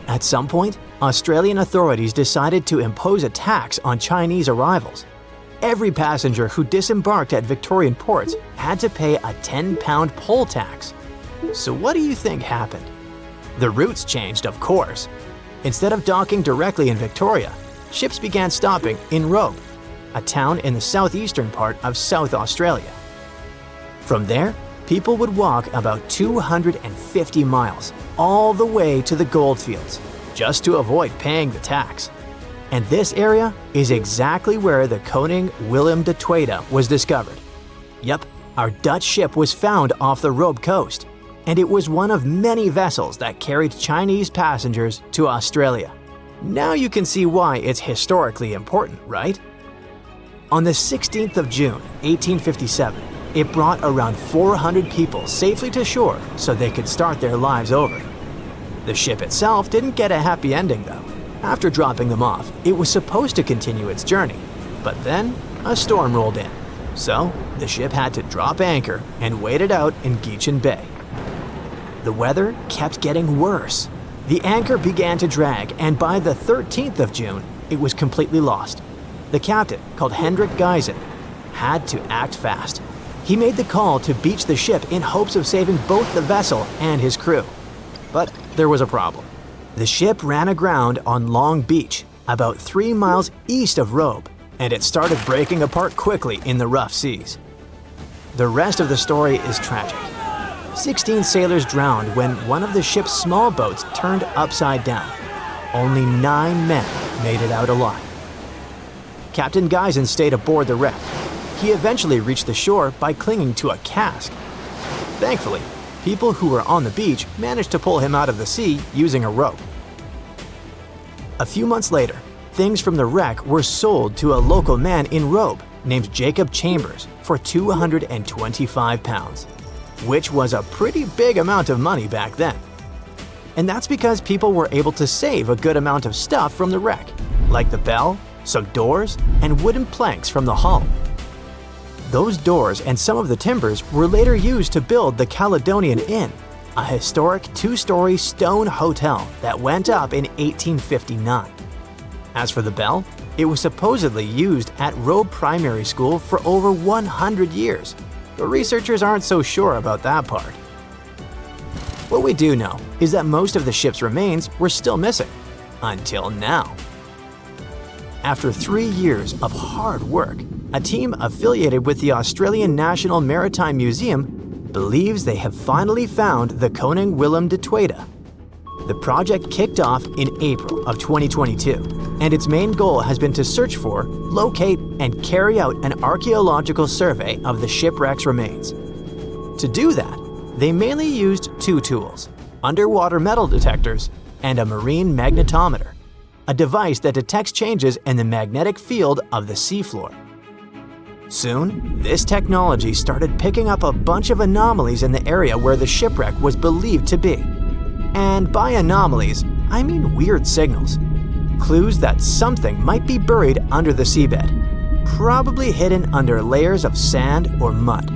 At some point, Australian authorities decided to impose a tax on Chinese arrivals. Every passenger who disembarked at Victorian ports had to pay a £10 poll tax. So what do you think happened? The routes changed, of course. Instead of docking directly in Victoria, ships began stopping in Robe, a town in the southeastern part of South Australia. From there, people would walk about 250 miles all the way to the goldfields, just to avoid paying the tax. And this area is exactly where the Koning Willem de Tweede was discovered. Yep, our Dutch ship was found off the Robe coast, and it was one of many vessels that carried Chinese passengers to Australia. Now you can see why it's historically important, right? On the 16th of June, 1857, it brought around 400 people safely to shore so they could start their lives over. The ship itself didn't get a happy ending though. After dropping them off, it was supposed to continue its journey, but then a storm rolled in. So the ship had to drop anchor and wait it out in Geechin Bay. The weather kept getting worse. The anchor began to drag, and by the 13th of June, it was completely lost. The captain, called Hendrik Geisen, had to act fast. He made the call to beach the ship in hopes of saving both the vessel and his crew. But there was a problem. The ship ran aground on Long Beach, about 3 miles east of Robe, and it started breaking apart quickly in the rough seas. The rest of the story is tragic. 16 sailors drowned when one of the ship's small boats turned upside down. Only 9 men made it out alive. Captain Geisen stayed aboard the wreck. He eventually reached the shore by clinging to a cask. Thankfully, people who were on the beach managed to pull him out of the sea using a rope. A few months later, things from the wreck were sold to a local man in Robe named Jacob Chambers for £225, which was a pretty big amount of money back then. And that's because people were able to save a good amount of stuff from the wreck, like the bell, some doors, and wooden planks from the hull. Those doors and some of the timbers were later used to build the Caledonian Inn, a historic 2-story stone hotel that went up in 1859. As for the bell, it was supposedly used at Robe Primary School for over 100 years, but researchers aren't so sure about that part. What we do know is that most of the ship's remains were still missing, until now. After 3 years of hard work, a team affiliated with the Australian National Maritime Museum believes they have finally found the Koning Willem de Tweede. The project kicked off in April of 2022, and its main goal has been to search for, locate, and carry out an archaeological survey of the shipwreck's remains. To do that, they mainly used 2 tools: underwater metal detectors and a marine magnetometer, a device that detects changes in the magnetic field of the seafloor. Soon, this technology started picking up a bunch of anomalies in the area where the shipwreck was believed to be. And by anomalies, I mean weird signals. Clues that something might be buried under the seabed, probably hidden under layers of sand or mud.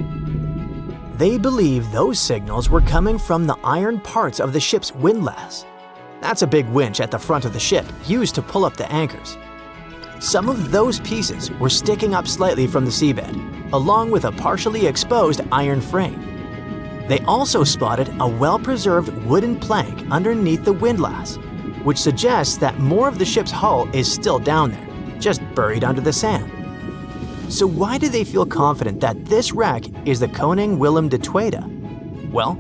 They believe those signals were coming from the iron parts of the ship's windlass. That's a big winch at the front of the ship used to pull up the anchors. Some of those pieces were sticking up slightly from the seabed, along with a partially exposed iron frame. They also spotted a well-preserved wooden plank underneath the windlass, which suggests that more of the ship's hull is still down there, just buried under the sand. So why do they feel confident that this wreck is the Koning Willem de Tweede? Well,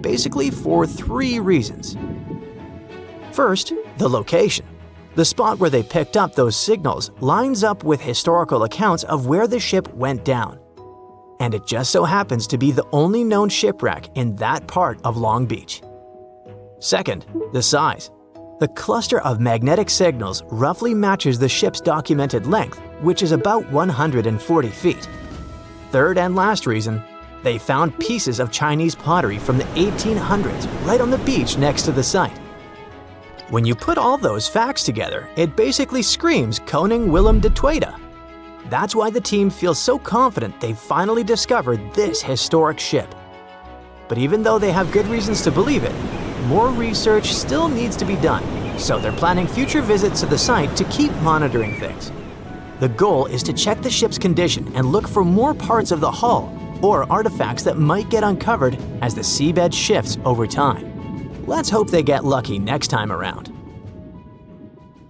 basically for 3 reasons. First, the location. The spot where they picked up those signals lines up with historical accounts of where the ship went down. And it just so happens to be the only known shipwreck in that part of Long Beach. Second, the size. The cluster of magnetic signals roughly matches the ship's documented length, which is about 140 feet. Third and last reason, they found pieces of Chinese pottery from the 1800s right on the beach next to the site. When you put all those facts together, it basically screams Koning Willem de Tweede. That's why the team feels so confident they've finally discovered this historic ship. But even though they have good reasons to believe it, more research still needs to be done, so they're planning future visits to the site to keep monitoring things. The goal is to check the ship's condition and look for more parts of the hull or artifacts that might get uncovered as the seabed shifts over time. Let's hope they get lucky next time around.